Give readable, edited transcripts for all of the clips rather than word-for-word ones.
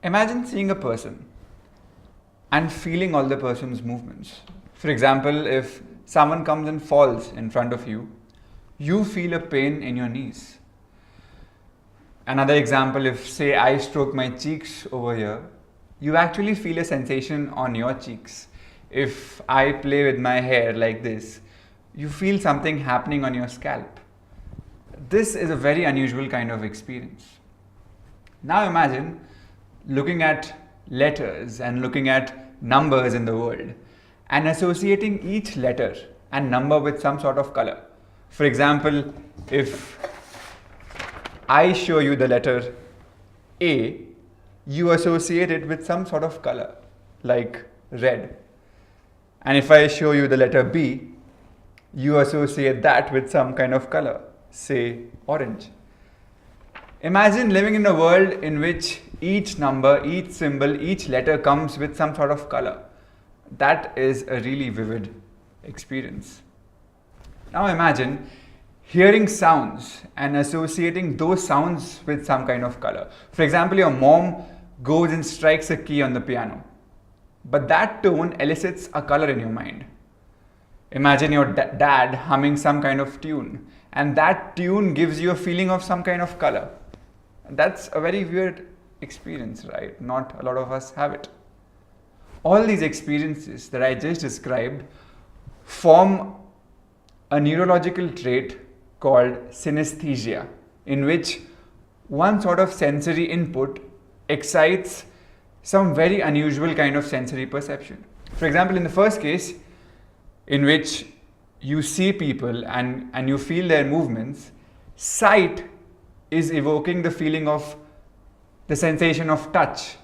Imagine seeing a person and feeling all the person's movements. For example, if someone comes and falls in front of you, you feel a pain in your knees. Another example, if say I stroke my cheeks over here, you actually feel a sensation on your cheeks. If I play with my hair like this, you feel something happening on your scalp. This is a very unusual kind of experience. Now imagine looking at letters and looking at numbers in the world and associating each letter and number with some sort of color. For example, if I show you the letter A, you associate it with some sort of color, like red. And if I show you the letter B, you associate that with some kind of color, say orange. Imagine living in a world in which each number, each symbol, each letter comes with some sort of color. That is a really vivid experience. Now imagine hearing sounds and associating those sounds with some kind of color. For example, your mom goes and strikes a key on the piano, but that tone elicits a color in your mind. Imagine your dad humming some kind of tune, and that tune gives you a feeling of some kind of color. That's a very weird experience, right? Not a lot of us have it. All these experiences that I just described form a neurological trait called synesthesia, in which one sort of sensory input excites some very unusual kind of sensory perception. For example, in the first case, in which you see people and you feel their movements, sight is evoking the feeling of the sensation of touch.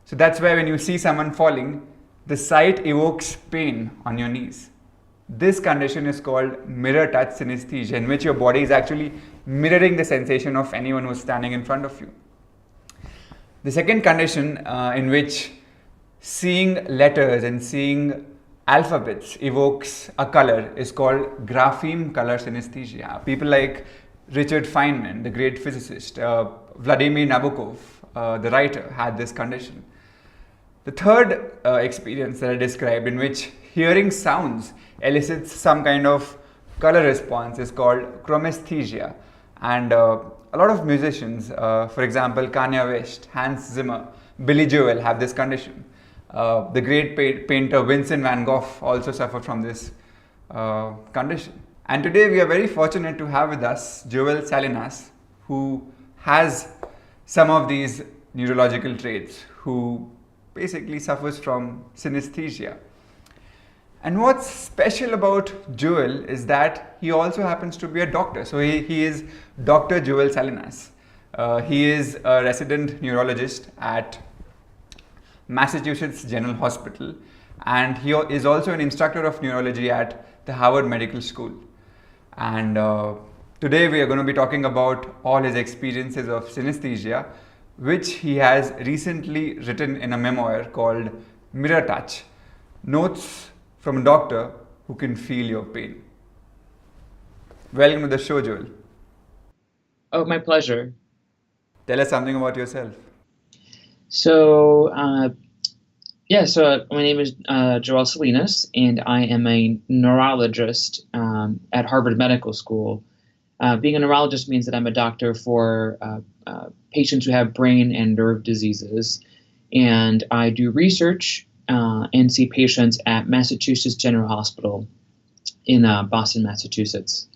So that's why when you see someone falling, the sight evokes pain on your knees. This condition is called mirror touch synesthesia, in which your body is actually mirroring the sensation of anyone who's standing in front of you. The second condition in which seeing letters and seeing alphabets evokes a color is called grapheme color synesthesia. People like Richard Feynman, the great physicist, Vladimir Nabokov, the writer, had this condition. The third experience that I described, in which hearing sounds elicits some kind of color response, is called chromesthesia. And a lot of musicians, for example, Kanye West, Hans Zimmer, Billy Joel, have this condition. The great painter Vincent van Gogh also suffered from this condition. And today we are very fortunate to have with us Joel Salinas, who has some of these neurological traits, who basically suffers from synesthesia. And what's special about Joel is that he also happens to be a doctor. So he is Dr. Joel Salinas. He is a resident neurologist at Massachusetts General Hospital, and he is also an instructor of neurology at the Harvard Medical School. And today we are going to be talking about all his experiences of synesthesia, which he has recently written in a memoir called Mirror Touch, Notes from a Doctor Who Can Feel Your Pain. Welcome to the show, Joel. Oh, my pleasure. Tell us something about yourself. So, my name is Joel Salinas, and I am a neurologist at Harvard Medical School. Being a neurologist means that I'm a doctor for patients who have brain and nerve diseases, and I do research and see patients at Massachusetts General Hospital in Boston, Massachusetts.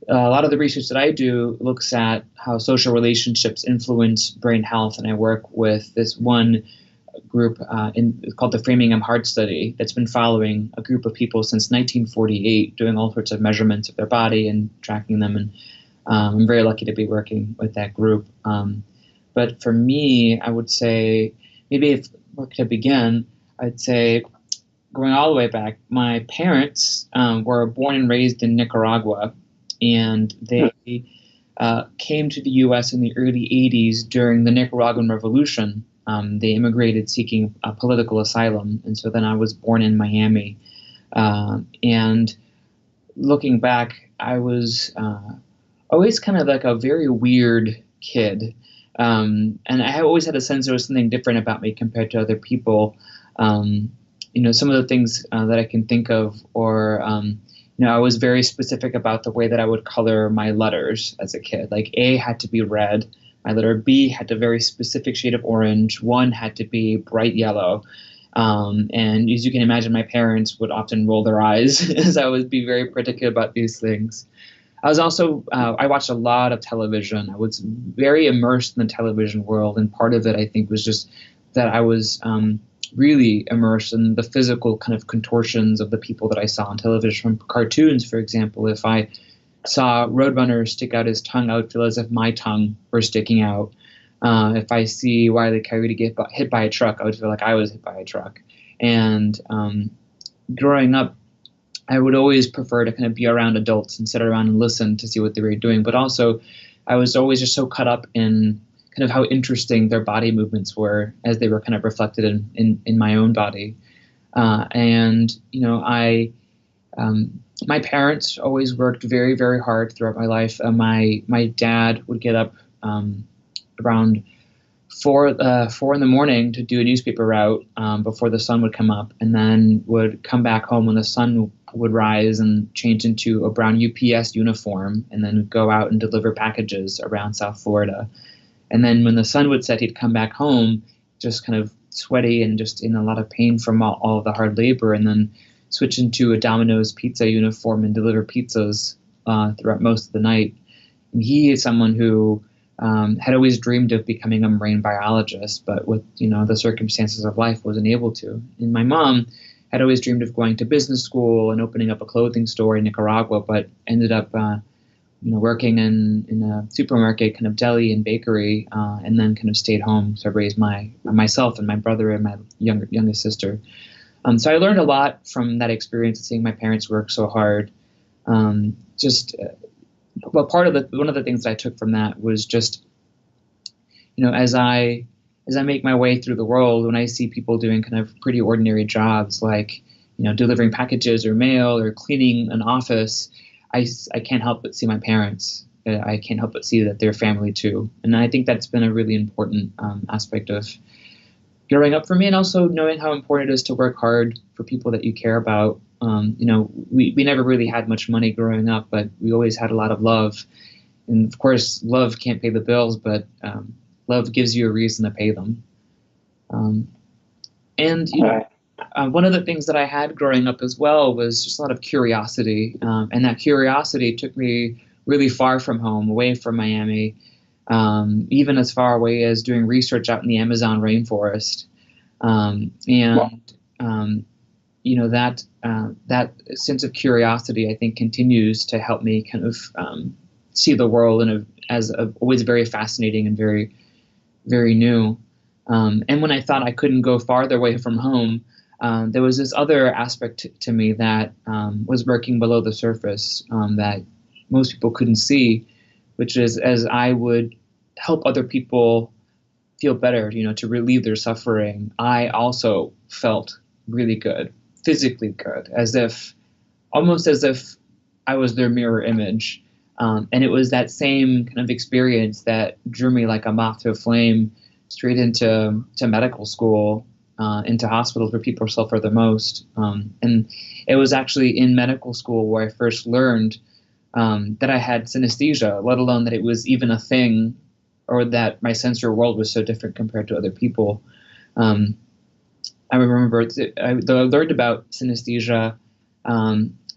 A lot of the research that I do looks at how social relationships influence brain health, and I work with this one group called the Framingham Heart Study that's been following a group of people since 1948, doing all sorts of measurements of their body and tracking them, and I'm very lucky to be working with that group. But for me, I would say, maybe if where could I begin, I'd say going all the way back, my parents were born and raised in Nicaragua, and they came to the U.S. in the early 80s during the Nicaraguan Revolution. They immigrated seeking political asylum, and so then I was born in Miami. And looking back, I was always kind of like a very weird kid. And I have always had a sense there was something different about me compared to other people. Some of the things that I can think of, or I was very specific about the way that I would color my letters as a kid. Like A had to be red, my letter B had a very specific shade of orange, one had to be bright yellow. And as you can imagine, my parents would often roll their eyes as I would be very particular about these things. I was also, I watched a lot of television. I was very immersed in the television world. And part of it, I think, was just that I was really immersed in the physical kind of contortions of the people that I saw on television. From cartoons, for example, if I saw Roadrunner stick out his tongue, I would feel as if my tongue were sticking out. If I see Wile E. Coyote get hit by a truck, I would feel like I was hit by a truck. And growing up, I would always prefer to kind of be around adults and sit around and listen to see what they were doing. But also, I was always just so caught up in kind of how interesting their body movements were as they were kind of reflected in my own body. My parents always worked very, very hard throughout my life. My dad would get up around 4 in the morning to do a newspaper route before the sun would come up, and then would come back home when the sun would rise and change into a brown UPS uniform, and then go out and deliver packages around South Florida. And then when the sun would set, he'd come back home just kind of sweaty and just in a lot of pain from all of the hard labor, and then switch into a Domino's pizza uniform and deliver pizzas throughout most of the night. And he is someone who had always dreamed of becoming a marine biologist, but with the circumstances of life wasn't able to. And my mom had always dreamed of going to business school and opening up a clothing store in Nicaragua, but ended up working in a supermarket, kind of deli and bakery, and then kind of stayed home. So I raised myself and my brother and my youngest sister. So I learned a lot from that experience of seeing my parents work so hard. One of the things that I took from that was just, as I make my way through the world, when I see people doing kind of pretty ordinary jobs like, delivering packages or mail or cleaning an office, I can't help but see my parents. I can't help but see that they're family too. And I think that's been a really important aspect of growing up for me, and also knowing how important it is to work hard for people that you care about. We never really had much money growing up, but we always had a lot of love. And of course, love can't pay the bills, but love gives you a reason to pay them. One of the things that I had growing up as well was just a lot of curiosity. And that curiosity took me really far from home, away from Miami, even as far away as doing research out in the Amazon rainforest. That sense of curiosity, I think, continues to help me kind of see the world as always very fascinating and very, very new. And when I thought I couldn't go farther away from home, there was this other aspect to me that was working below the surface that most people couldn't see, which is as I would help other people feel better, to relieve their suffering, I also felt really good, physically good, almost as if I was their mirror image. And it was that same kind of experience that drew me like a moth to a flame straight into medical school, into hospitals where people suffer the most. And it was actually in medical school where I first learned that I had synesthesia, let alone that it was even a thing, or that my sensory world was so different compared to other people. I remember I learned about synesthesia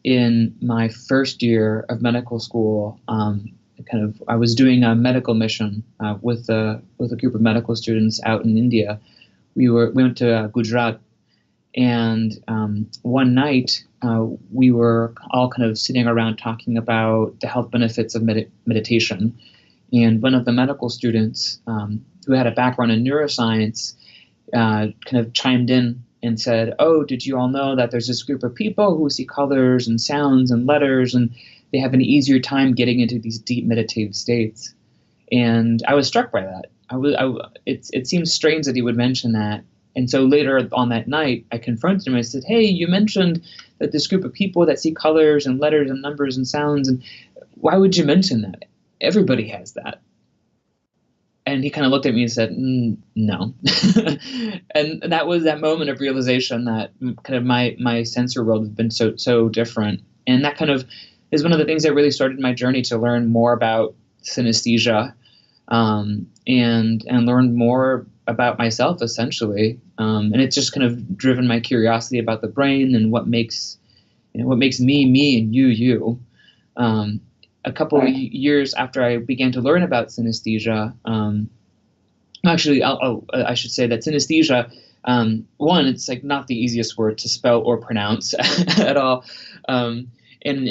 in my first year of medical school. I was doing a medical mission with a group of medical students out in India. We went to Gujarat, and one night we were all kind of sitting around talking about the health benefits of meditation. And one of the medical students who had a background in neuroscience kind of chimed in and said, "Oh, did you all know that there's this group of people who see colors and sounds and letters, and they have an easier time getting into these deep meditative states?" And I was struck by that. It seems strange that he would mention that. And so later on that night, I confronted him. I said, "Hey, you mentioned that this group of people that see colors and letters and numbers and sounds, and why would you mention that? Everybody has that." And And he kind of looked at me and said, no. And that was that moment of realization that kind of my sensory world has been so different. And that kind of is one of the things that really started my journey to learn more about synesthesia, and learn more about myself, essentially. And it's just kind of driven my curiosity about the brain and what makes me and you. A couple of years after I began to learn about synesthesia, actually, I should say that synesthesia, one, it's like not the easiest word to spell or pronounce at all. In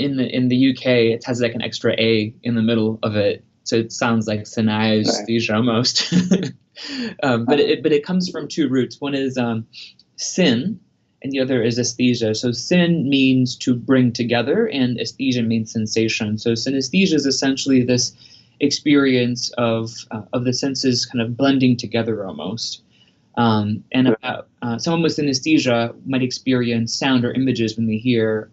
the UK, it has like an extra A in the middle of it, so it sounds like synesthesia almost. But it comes from two roots. One is syn, and the other is aesthesia. So syn means to bring together, and aesthesia means sensation. So synesthesia is essentially this experience of the senses kind of blending together almost. Someone with synesthesia might experience sound or images when they hear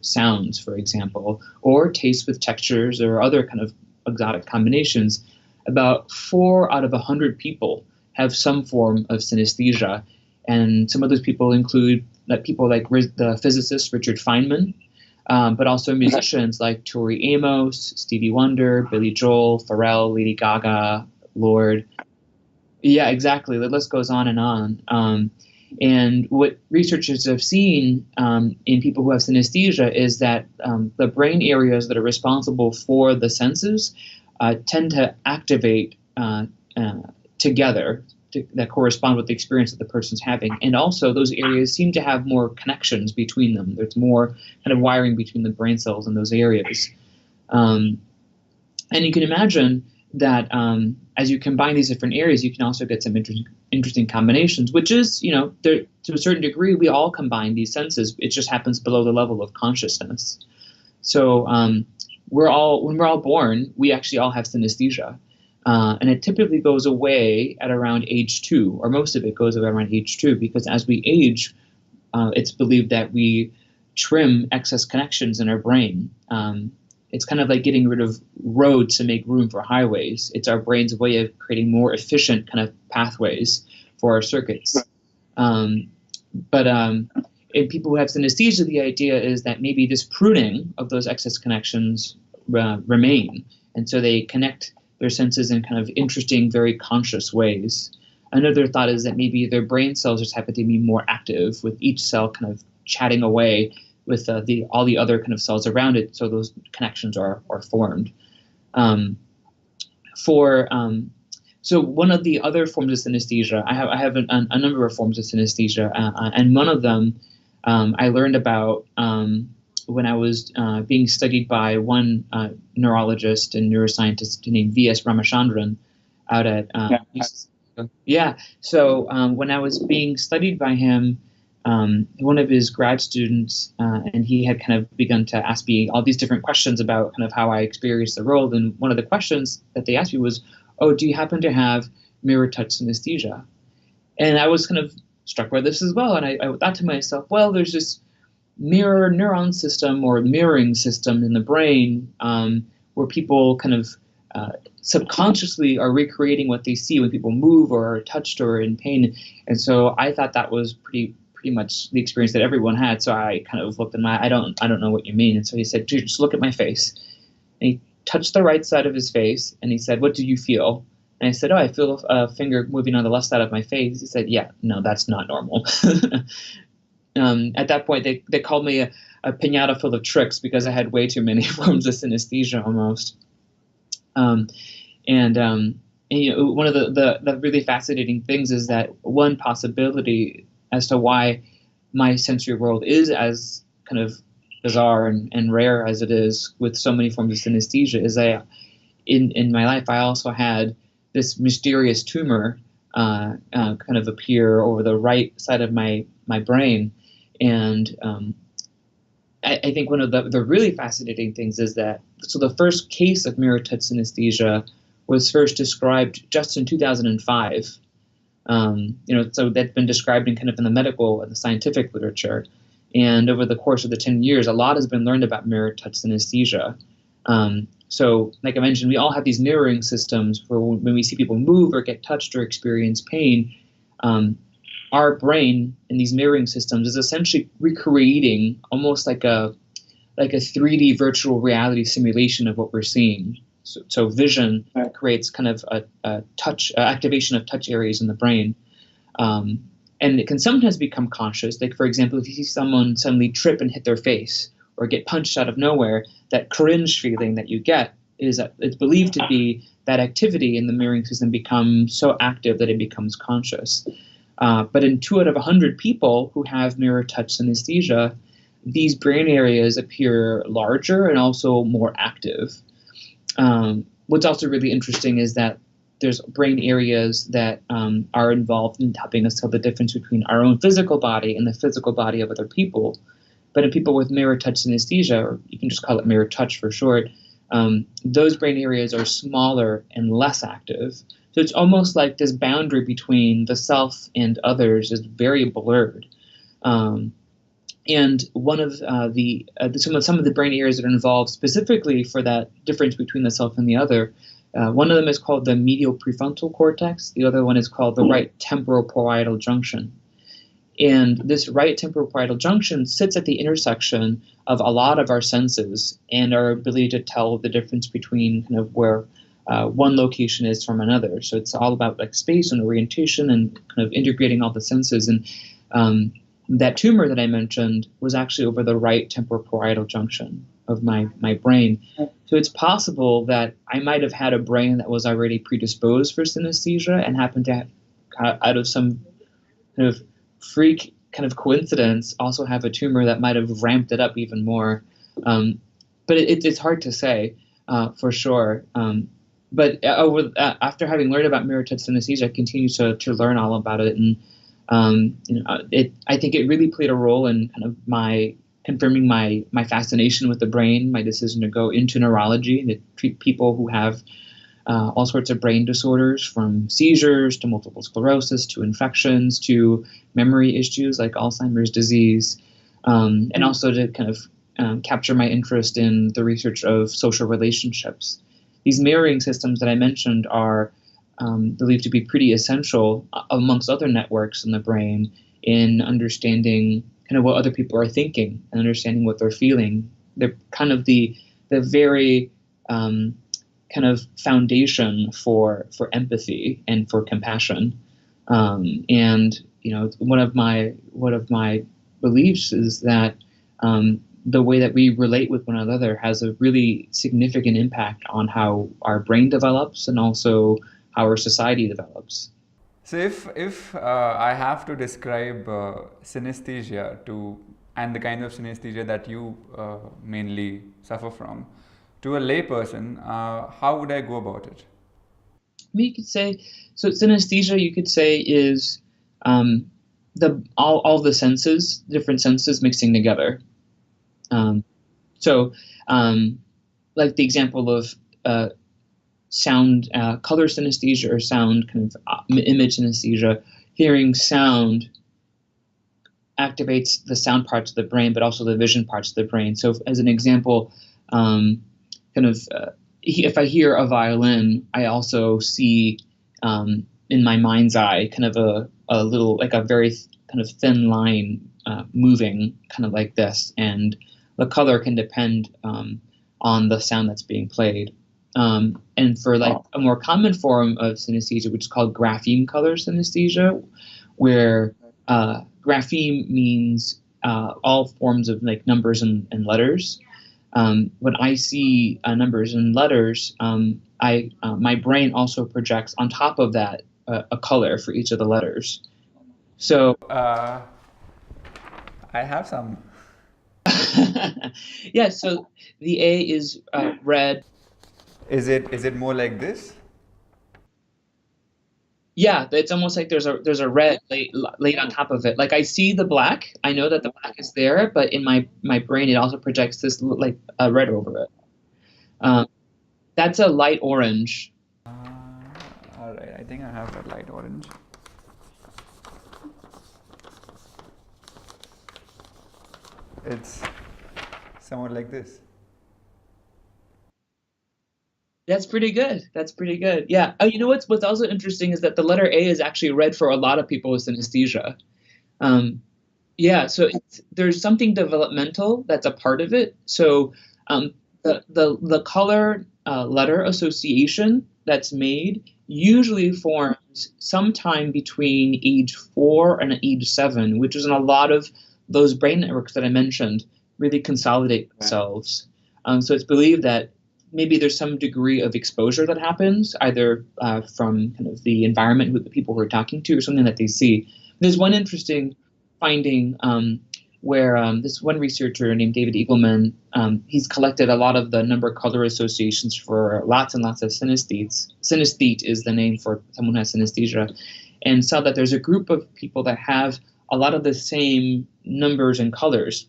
sounds, for example, or taste with textures or other kind of exotic combinations. About 4 out of 100 people have some form of synesthesia. And some of those people include people like the physicist Richard Feynman, but also musicians like Tori Amos, Stevie Wonder, Billy Joel, Pharrell, Lady Gaga, Lord. Yeah, exactly. The list goes on and on. And what researchers have seen in people who have synesthesia is that the brain areas that are responsible for the senses tend to activate together that correspond with the experience that the person's having. And also those areas seem to have more connections between them. There's more kind of wiring between the brain cells in those areas. And you can imagine that as you combine these different areas, you can also get some interesting combinations, which is, to a certain degree, we all combine these senses. It just happens below the level of consciousness. So when we're all born, we actually all have synesthesia. And it typically goes away at around age 2, or most of it goes away around age 2, because as we age, it's believed that we trim excess connections in our brain. It's kind of like getting rid of roads to make room for highways. It's our brain's way of creating more efficient kind of pathways for our circuits. But in people who have synesthesia, the idea is that maybe this pruning of those excess connections remain, and so they connect their senses in kind of interesting, very conscious ways. Another thought is that maybe their brain cells just happen to be more active, with each cell kind of chatting away with all the other kind of cells around it, so those connections are formed. So one of the other forms of synesthesia, I have a number of forms of synesthesia, and one of them I learned about when I was being studied by one neurologist and neuroscientist named V.S. Ramachandran out at yeah. So when I was being studied by him, one of his grad students, and he had kind of begun to ask me all these different questions about kind of how I experienced the world. And one of the questions that they asked me was, "Oh, do you happen to have mirror touch synesthesia?" And I was kind of struck by this as well. And I thought to myself, well, there's this mirror neuron system or mirroring system in the brain where people kind of subconsciously are recreating what they see when people move or are touched or in pain. And so I thought that was pretty much the experience that everyone had. So I kind of looked at I don't know what you mean. And so he said, "Dude, just look at my face." And he touched the right side of his face and he said, "What do you feel?" And I said, "Oh, I feel a finger moving on the left side of my face." He said, "Yeah, no, that's not normal." At that point, they called me a piñata full of tricks because I had way too many forms of synesthesia almost. And one of the really fascinating things is that one possibility as to why my sensory world is as kind of bizarre and rare as it is with so many forms of synesthesia is that in my life I also had this mysterious tumor kind of appear over the right side of my brain. And I think one of the really fascinating things is that, so the first case of mirror touch synesthesia was first described just in 2005. So that's been described in kind of in the medical and the scientific literature. And over the course of the 10 years, a lot has been learned about mirror touch synesthesia. So, like I mentioned, we all have these mirroring systems where when we see people move or get touched or experience pain, um, our brain in these mirroring systems is essentially recreating almost like a 3D virtual reality simulation of what we're seeing. So vision creates kind of a touch activation of touch areas in the brain, um, and it can sometimes become conscious. Like for example, if you see someone suddenly trip and hit their face or get punched out of nowhere, that cringe feeling that you get it's believed to be that activity in the mirroring system becomes so active that it becomes conscious. But in 2 out of 100 people who have mirror touch synesthesia, these brain areas appear larger and also more active. What's also really interesting is that there's brain areas that are involved in helping us tell the difference between our own physical body and the physical body of other people. But in people with mirror touch synesthesia, or you can just call it mirror touch for short, those brain areas are smaller and less active. So it's almost like this boundary between the self and others is very blurred. And one of some of the brain areas that are involved specifically for that difference between the self and the other, one of them is called the medial prefrontal cortex. The other one is called the right temporoparietal junction. And this right temporoparietal junction sits at the intersection of a lot of our senses and our ability to tell the difference between kind of where one location is from another. So it's all about like space and orientation and kind of integrating all the senses. And that tumor that I mentioned was actually over the right temporoparietal junction of my brain. So it's possible that I might have had a brain that was already predisposed for synesthesia and happened to have, out of some kind of freak kind of coincidence, also have a tumor that might have ramped it up even more. But it's hard to say for sure. But after having learned about mirror touch synesthesia, I continue to learn all about it, and I think it really played a role in kind of my confirming my fascination with the brain, my decision to go into neurology and to treat people who have all sorts of brain disorders, from seizures to multiple sclerosis to infections to memory issues like Alzheimer's disease, and also to kind of capture my interest in the research of social relationships. These mirroring systems that I mentioned are believed to be pretty essential, amongst other networks in the brain, in understanding kind of what other people are thinking and understanding what they're feeling. They're kind of the very kind of foundation for empathy and for compassion. And one of my beliefs is that the way that we relate with one another has a really significant impact on how our brain develops and also how our society develops. So if I have to describe synesthesia and the kind of synesthesia that you mainly suffer from to a layperson, how would I go about it? You could say, so synesthesia, you could say, is all the senses, different senses mixing together. Like the example of sound, color synesthesia, or sound kind of image synesthesia, hearing sound activates the sound parts of the brain, but also the vision parts of the brain. So as an example, if I hear a violin, I also see in my mind's eye kind of a little, like a very kind of thin line moving kind of like this, and the color can depend on the sound that's being played. And for like a more common form of synesthesia, which is called grapheme color synesthesia, where grapheme means all forms of like numbers and letters. When I see numbers and letters, my brain also projects on top of that a color for each of the letters. So I have some. yeah, so the A is red. Is it more like this? Yeah, it's almost like there's a red laid on top of it. Like I see the black, I know that the black is there, but in my brain it also projects this like a red over it. That's a light orange. All right, I think I have that light orange. It's somewhat like this. That's pretty good. That's pretty good. Yeah. Oh, you know what's also interesting is that the letter A is actually read for a lot of people with synesthesia. Um, yeah. So there's something developmental that's a part of it. So um, the color letter association that's made usually forms sometime between age 4 and age 7, which is when a lot of those brain networks that I mentioned really consolidate themselves. So it's believed that maybe there's some degree of exposure that happens either from kind of the environment with the people who are talking to or something that they see. There's one interesting finding where this one researcher named David Eagleman, he's collected a lot of the number color associations for lots and lots of synesthetes. Synesthete is the name for someone who has synesthesia, and saw that there's a group of people that have a lot of the same numbers and colors.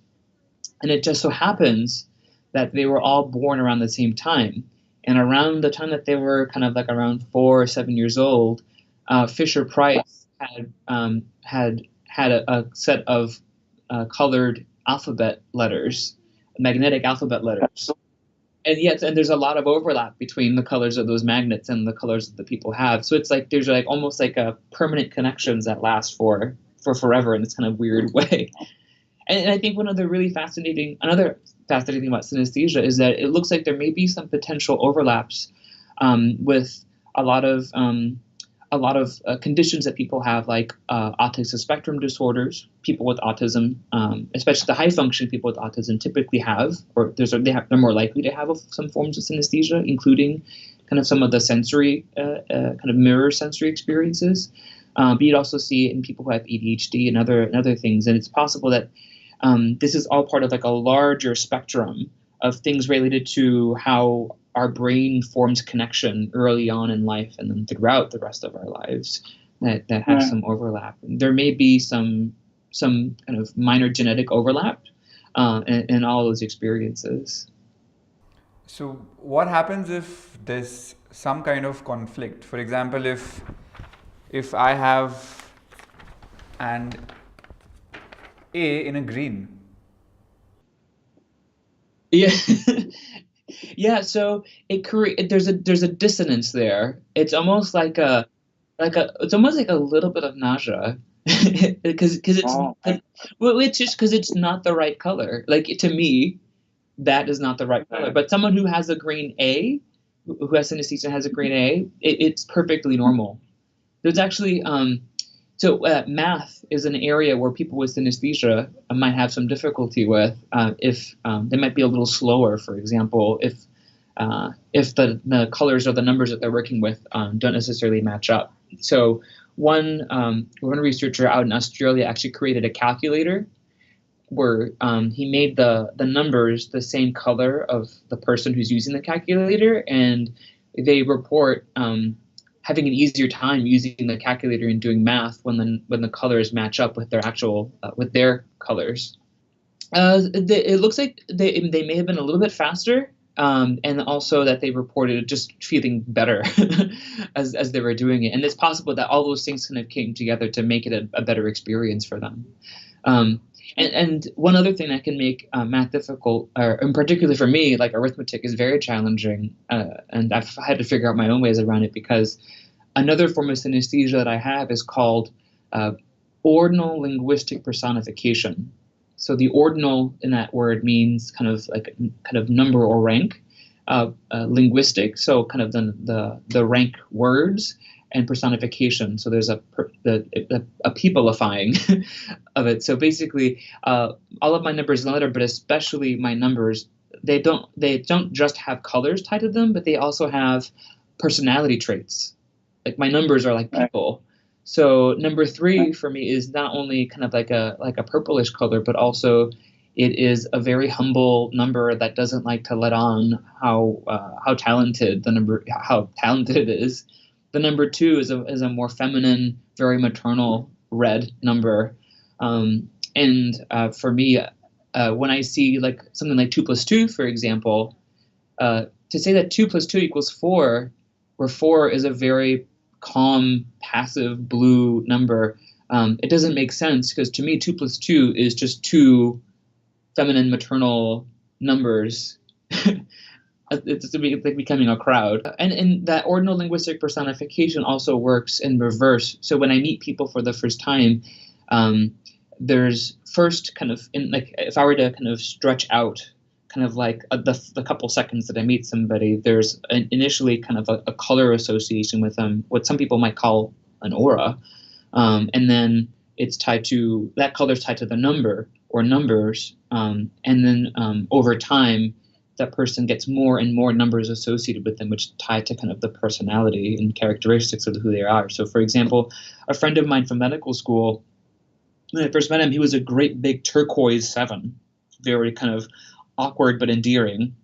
And it just so happens that they were all born around the same time. And around the time that they were kind of like around 4 or 7 years old, Fisher Price had a set of colored alphabet letters, magnetic alphabet letters. And yes, and there's a lot of overlap between the colors of those magnets and the colors that the people have. So it's like there's like almost like a permanent connections that last for forever in this kind of weird way. And I think another fascinating thing about synesthesia is that it looks like there may be some potential overlaps with a lot of conditions that people have, like autistic spectrum disorders. People with autism, especially the high function people with autism, typically have, or they're more likely to have some forms of synesthesia, including kind of some of the sensory kind of mirror sensory experiences. But you'd also see it in people who have ADHD and other things, and it's possible that this is all part of like a larger spectrum of things related to how our brain forms connection early on in life and then throughout the rest of our lives that have some overlap. There may be some kind of minor genetic overlap in all those experiences. So what happens if there's some kind of conflict? For example, if I have an A in a green. Yeah. Yeah, so there's a dissonance there. It's almost like it's almost like a little bit of nausea because it's just because it's not the right color. Like to me, that is not the right color. But someone who has a green A, who has synesthesia and has a green A, it's perfectly normal. There's actually math is an area where people with synesthesia might have some difficulty with if they might be a little slower. For example, if the colors or the numbers that they're working with don't necessarily match up. So one researcher out in Australia actually created a calculator where he made the numbers the same color of the person who's using the calculator, and they report having an easier time using the calculator and doing math when the colors match up with their actual with their colors. It looks like they may have been a little bit faster, and also that they reported just feeling better as they were doing it. And it's possible that all those things kind of came together to make it a better experience for them. And one other thing that can make math difficult, or in particular for me, like arithmetic is very challenging, and I've had to figure out my own ways around it, because another form of synesthesia that I have is called ordinal linguistic personification. So the ordinal in that word means kind of number or rank, linguistic, so kind of the rank words, and personification. So there's a peopleifying of it. So basically, all of my numbers in the letter, but especially my numbers, they don't just have colors tied to them, but they also have personality traits. Like my numbers are like people. So number 3 for me is not only kind of like a purplish color, but also it is a very humble number that doesn't like to let on how talented it is. The number 2 is a more feminine, very maternal red number. And for me, when I see like something like 2 + 2, for example, to say that 2 + 2 = 4, where 4 is a very calm, passive blue number, it doesn't make sense, because to me 2 + 2 is just 2 feminine, maternal numbers. It's like becoming a crowd. And that ordinal linguistic personification also works in reverse. So when I meet people for the first time, there's first kind of, like if I were to kind of stretch out kind of like the couple seconds that I meet somebody, there's initially kind of a color association with them, what some people might call an aura. And then it's tied to, that color is tied to the number or numbers. And then over time, that person gets more and more numbers associated with them, which tie to kind of the personality and characteristics of who they are. So for example, a friend of mine from medical school, when I first met him, he was a great big turquoise 7, very kind of awkward but endearing.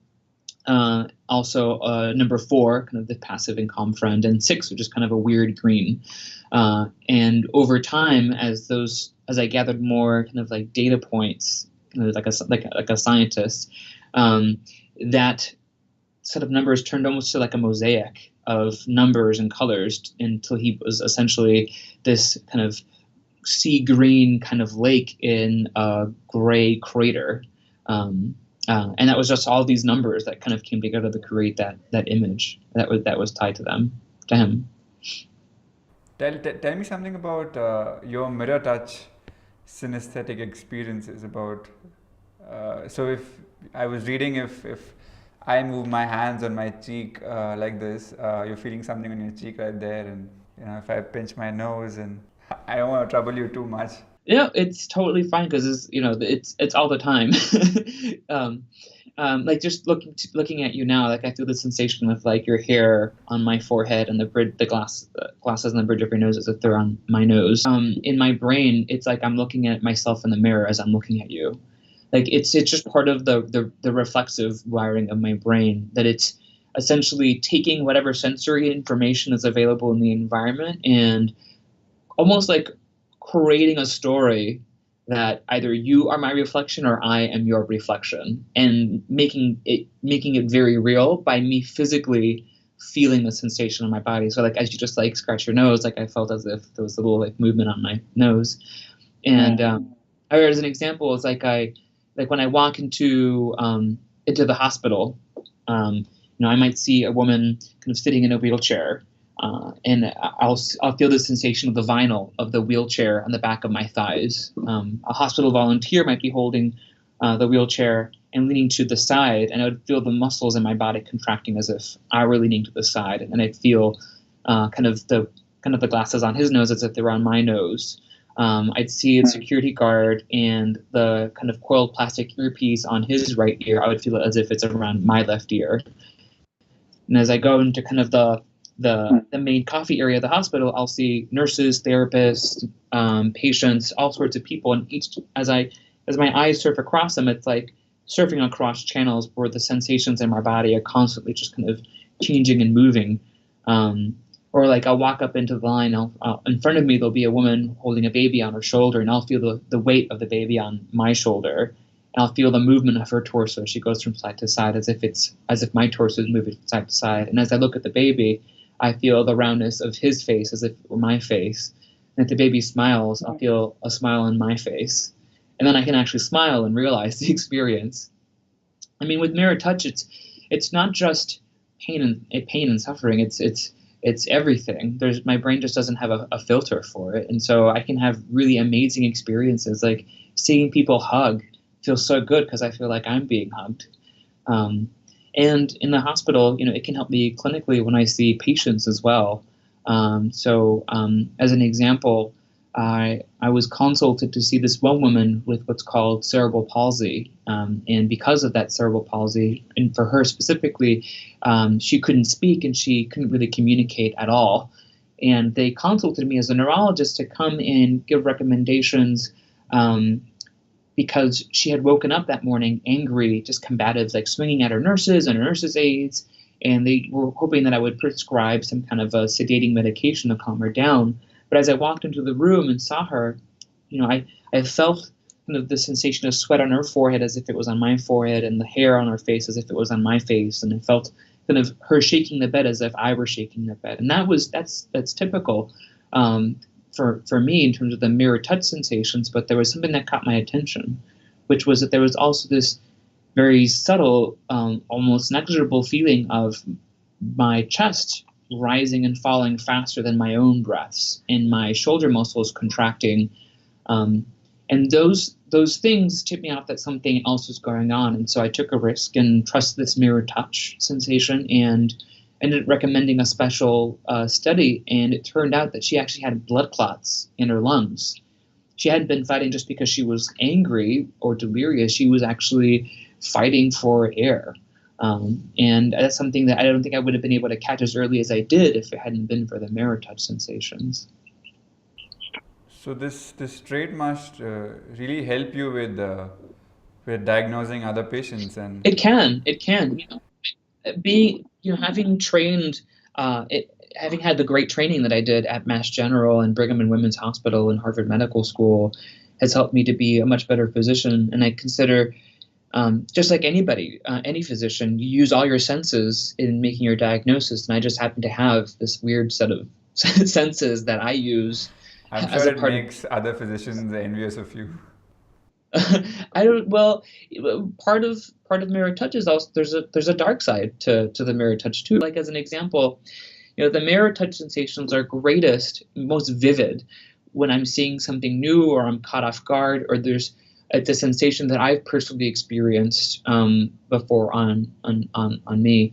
Also number 4, kind of the passive and calm friend, and 6, which is kind of a weird green. And over time, as I gathered more kind of like data points, kind of like a scientist, that set of numbers turned almost to like a mosaic of numbers and colors until he was essentially this kind of sea green kind of lake in a gray crater. And that was just all these numbers that kind of came together to create that image that was tied to him. Tell me something about your mirror touch synesthetic experiences. About so if I was reading, if I move my hands on my cheek like this, you're feeling something on your cheek right there, and if I pinch my nose, and I don't want to trouble you too much. Yeah, it's totally fine because it's all the time. Like just looking at you now, like I feel the sensation of like your hair on my forehead and the glasses on the bridge of your nose as if they're on my nose. In my brain, it's like I'm looking at myself in the mirror as I'm looking at you. Like it's just part of the reflexive wiring of my brain, that it's essentially taking whatever sensory information is available in the environment and almost like creating a story that either you are my reflection or I am your reflection, and making it very real by me physically feeling the sensation on my body. So like as you just like scratch your nose, like I felt as if there was a little like movement on my nose. And as an example, it's like when I walk into the hospital, I might see a woman kind of sitting in a wheelchair. And I'll feel the sensation of the vinyl of the wheelchair on the back of my thighs. A hospital volunteer might be holding the wheelchair and leaning to the side, and I would feel the muscles in my body contracting as if I were leaning to the side, and I'd feel kind of the glasses on his nose as if they were on my nose. I'd see a security guard and the kind of coiled plastic earpiece on his right ear. I would feel it as if it's around my left ear. And as I go into kind of the main coffee area of the hospital, I'll see nurses, therapists, patients, all sorts of people. And as my eyes surf across them, it's like surfing across channels where the sensations in my body are constantly just kind of changing and moving. Or like I'll walk up into the line, in front of me there'll be a woman holding a baby on her shoulder, and I'll feel the weight of the baby on my shoulder. And I'll feel the movement of her torso. She goes from side to side as if my torso is moving from side to side. And as I look at the baby, I feel the roundness of his face as if it were my face. And if the baby smiles, I'll feel a smile on my face. And then I can actually smile and realize the experience. I mean, with mirror touch, it's not just pain and suffering. It's everything. My brain just doesn't have a filter for it. And so I can have really amazing experiences, like seeing people hug feels so good because I feel like I'm being hugged. And in the hospital, it can help me clinically when I see patients as well. So as an example, I was consulted to see this one woman with what's called cerebral palsy. And because of that cerebral palsy, and for her specifically, she couldn't speak and she couldn't really communicate at all. And they consulted me as a neurologist to come and give recommendations because she had woken up that morning angry, just combative, like swinging at her nurses and her nurses' aides, and they were hoping that I would prescribe some kind of a sedating medication to calm her down. But as I walked into the room and saw her, I felt kind of the sensation of sweat on her forehead as if it was on my forehead, and the hair on her face as if it was on my face, and I felt kind of her shaking the bed as if I were shaking the bed, and that's typical. For me in terms of the mirror touch sensations, but there was something that caught my attention, which was that there was also this very subtle, almost negligible feeling of my chest rising and falling faster than my own breaths, and my shoulder muscles contracting. And those things tipped me off that something else was going on. And so I took a risk and trusted this mirror touch sensation and ended up recommending a special study. And it turned out that she actually had blood clots in her lungs. She hadn't been fighting just because she was angry or delirious. She was actually fighting for air. And that's something that I don't think I would have been able to catch as early as I did if it hadn't been for the mirror touch sensations. So this trait must really help you with diagnosing other patients. And It can. Being, having trained, having had the great training that I did at Mass General and Brigham and Women's Hospital and Harvard Medical School has helped me to be a much better physician. And I consider, just like anybody, any physician, you use all your senses in making your diagnosis. And I just happen to have this weird set of senses that I use I'm as sure a it part makes other physicians envious of you. I don't. Well, part of mirror touch is also there's a dark side to the mirror touch too. Like as an example, the mirror touch sensations are greatest, most vivid when I'm seeing something new or I'm caught off guard or there's the sensation that I've personally experienced before on me.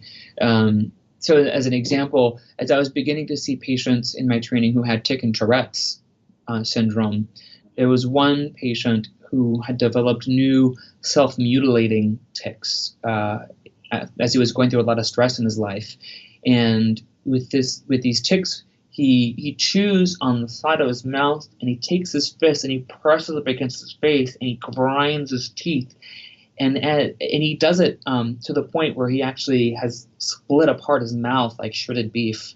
So as an example, as I was beginning to see patients in my training who had tic and Tourette's syndrome, there was one patient who had developed new self-mutilating tics as he was going through a lot of stress in his life. And with these tics, he chews on the side of his mouth, and he takes his fist and he presses up against his face, and he grinds his teeth. And he does it to the point where he actually has split apart his mouth like shredded beef.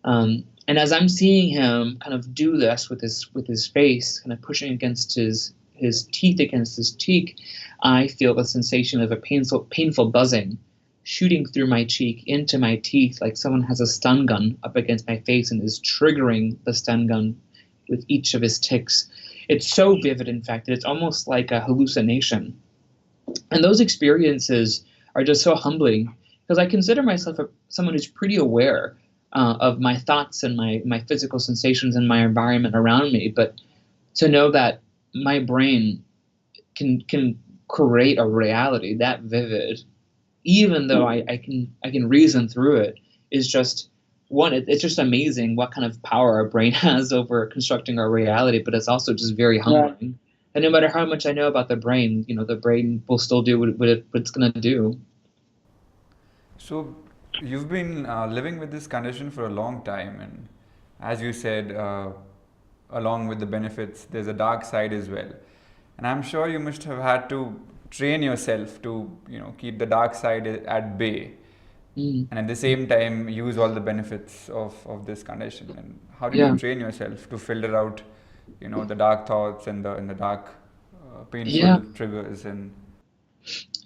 And as I'm seeing him kind of do this with his face, kind of pushing against his teeth against his cheek, I feel the sensation of a painful buzzing shooting through my cheek into my teeth, like someone has a stun gun up against my face and is triggering the stun gun with each of his tics. It's so vivid, in fact, that it's almost like a hallucination. And those experiences are just so humbling because I consider myself someone who's pretty aware of my thoughts and my physical sensations and my environment around me. But to know that my brain can create a reality that vivid, even though I can reason through it, is just one. It's just amazing what kind of power our brain has over constructing our reality. But it's also just very humbling. Yeah. And no matter how much I know about the brain, the brain will still do what it's going to do. So you've been living with this condition for a long time, and as you said, along with the benefits, there's a dark side as well. And I'm sure you must have had to train yourself to, keep the dark side at bay, and at the same time use all the benefits of this condition. And how did you train yourself to filter out, the dark thoughts and the dark, painful triggers? And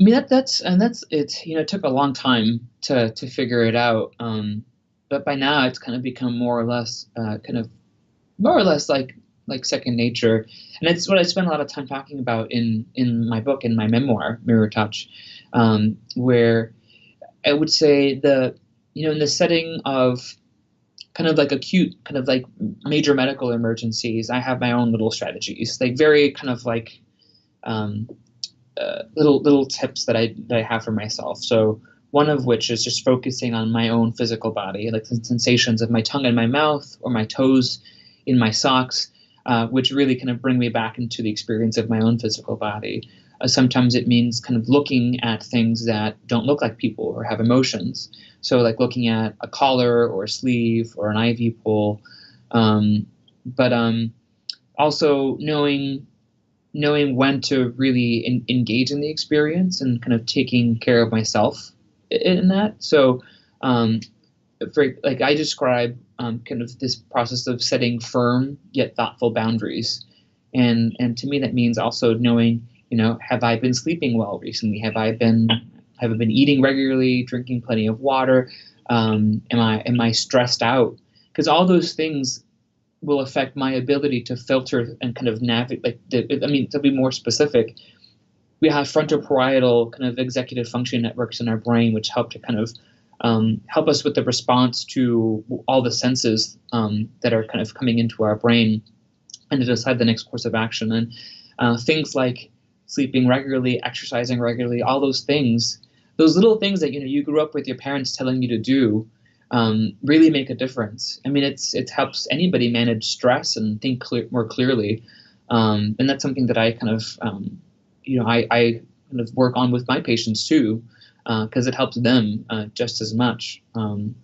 I mean that's it. It took a long time to figure it out, but by now it's kind of become more or less like second nature. And it's what I spend a lot of time talking about in my book, in my memoir, Mirror Touch, where I would say in the setting of kind of like acute, kind of like major medical emergencies, I have my own little strategies, like very kind of like little tips that I have for myself. So one of which is just focusing on my own physical body, like the sensations of my tongue in my mouth or my toes in my socks, which really kind of bring me back into the experience of my own physical body. Sometimes it means kind of looking at things that don't look like people or have emotions. So like looking at a collar or a sleeve or an IV pull, but also knowing when to really engage in the experience and kind of taking care of myself in that. So I describe kind of this process of setting firm yet thoughtful boundaries. And to me, that means also knowing, have I been sleeping well recently? Have I been eating regularly, drinking plenty of water? Am I stressed out? Because all those things will affect my ability to filter and kind of navigate. To be more specific, we have frontoparietal kind of executive function networks in our brain, which help to kind of help us with the response to all the senses that are kind of coming into our brain and to decide the next course of action. And things like sleeping regularly, exercising regularly, all those things, those little things that you grew up with your parents telling you to do, really make a difference. I mean, it helps anybody manage stress and think more clearly, and that's something that I kind of I kind of work on with my patients too, because it helps them just as much. And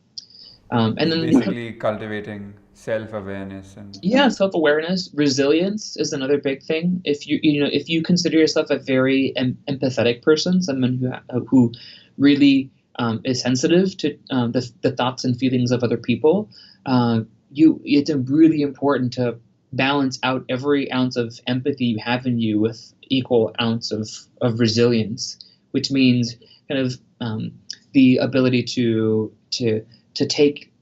then basically cultivating self-awareness and self-awareness, resilience is another big thing. If if you consider yourself a very empathetic person, someone who really is sensitive to the thoughts and feelings of other people, it's really important to balance out every ounce of empathy you have in you with equal ounce of resilience, which means kind of the ability to take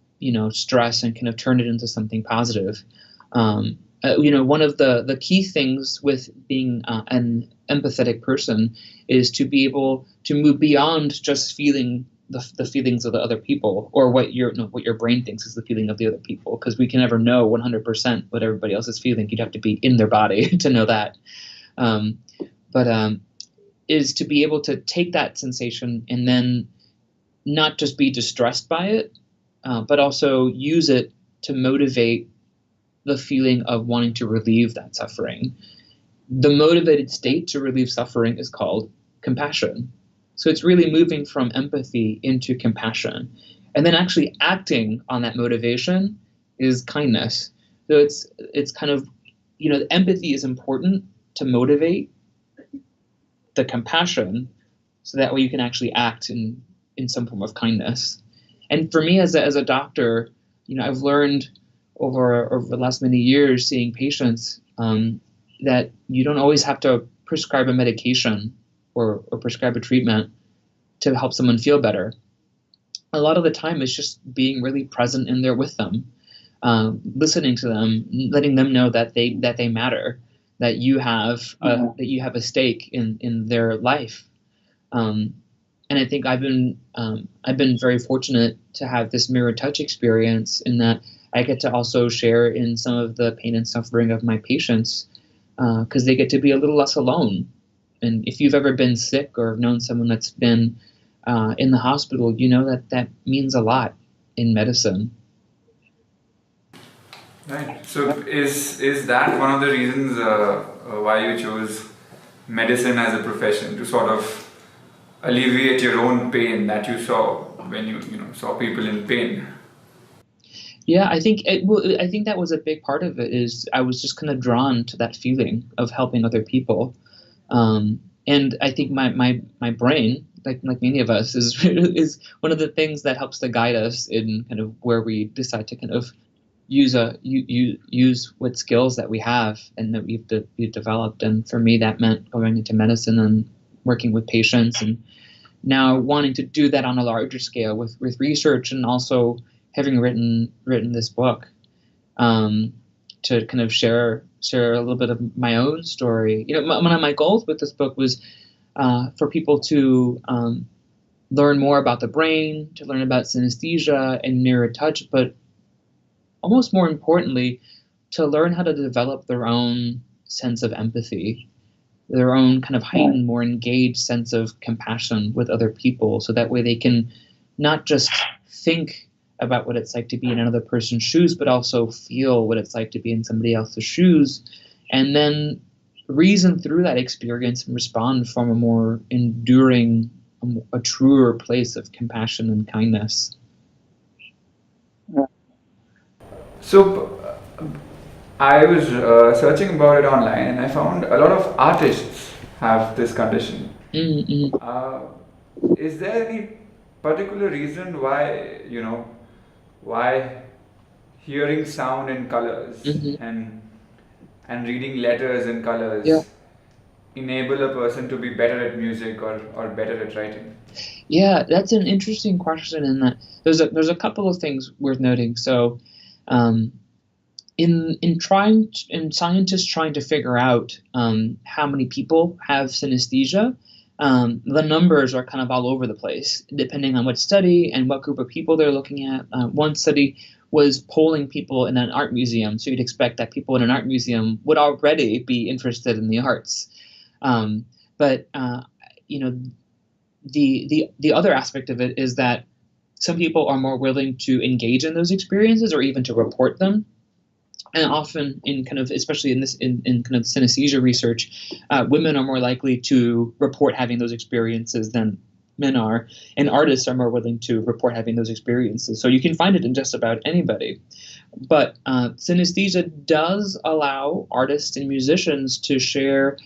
stress and kind of turn it into something positive. One of the key things with being an empathetic person is to be able to move beyond just feeling the feelings of the other people, or what your brain thinks is the feeling of the other people, because we can never know 100% what everybody else is feeling. You'd have to be in their body to know that. But is to be able to take that sensation and then not just be distressed by it, but also use it to motivate the feeling of wanting to relieve that suffering. The motivated state to relieve suffering is called compassion. So it's really moving from empathy into compassion. And then actually acting on that motivation is kindness. So it's kind of, empathy is important to motivate the compassion, so that way you can actually act in some form of kindness. And for me as a doctor, I've learned over the last many years seeing patients that you don't always have to prescribe a medication or prescribe a treatment to help someone feel better. A lot of the time it's just being really present in there with them, listening to them, letting them know that they matter, that you have a stake in their life. And I think I've been very fortunate to have this mirror touch experience, in that I get to also share in some of the pain and suffering of my patients, because they get to be a little less alone. And if you've ever been sick or known someone that's been in the hospital, you know that means a lot in medicine. Right. So is that one of the reasons why you chose medicine as a profession, to sort of alleviate your own pain that you saw when you saw people in pain? Yeah, I think that was a big part of it. Is I was just kind of drawn to that feeling of helping other people, and I think my brain, like many of us, is one of the things that helps to guide us in kind of where we decide to kind of use what skills that we have and that we've developed. And for me, that meant going into medicine and working with patients, and now wanting to do that on a larger scale with research, and also having written this book to kind of share a little bit of my own story. One of my goals with this book was for people to learn more about the brain, to learn about synesthesia and mirror touch, but almost more importantly, to learn how to develop their own sense of empathy, their own kind of heightened, more engaged sense of compassion with other people, so that way they can not just think about what it's like to be in another person's shoes, but also feel what it's like to be in somebody else's shoes, and then reason through that experience and respond from a more enduring, a truer place of compassion and kindness. So I was searching about it online, and I found a lot of artists have this condition. Mm-hmm. Is there any particular reason why hearing sound in colors and reading letters in colors enable a person to be better at music or better at writing? Yeah, that's an interesting question, in that there's a couple of things worth noting. So in scientists trying to figure out how many people have synesthesia, the numbers are kind of all over the place, depending on what study and what group of people they're looking at. One study was polling people in an art museum, so you'd expect that people in an art museum would already be interested in the arts. But the other aspect of it is that some people are more willing to engage in those experiences or even to report them. And often in kind of, especially in kind of synesthesia research, women are more likely to report having those experiences than men are, and artists are more willing to report having those experiences. So you can find it in just about anybody. But synesthesia does allow artists and musicians to share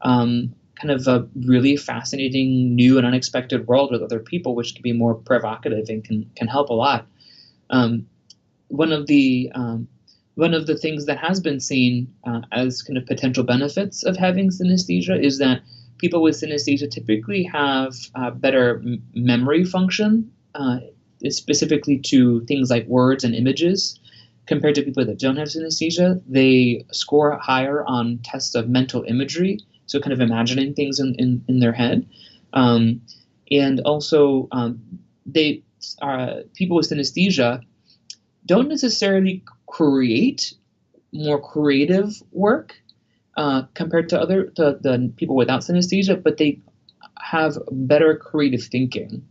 kind of a really fascinating, new and unexpected world with other people, which can be more provocative and can help a lot. One of the things that has been seen as kind of potential benefits of having synesthesia is that people with synesthesia typically have better memory function, specifically to things like words and images, compared to people that don't have synesthesia. They score higher on tests of mental imagery, so kind of imagining things in their head. And also, people with synesthesia don't necessarily create more creative work compared to the people without synesthesia, but they have better creative thinking.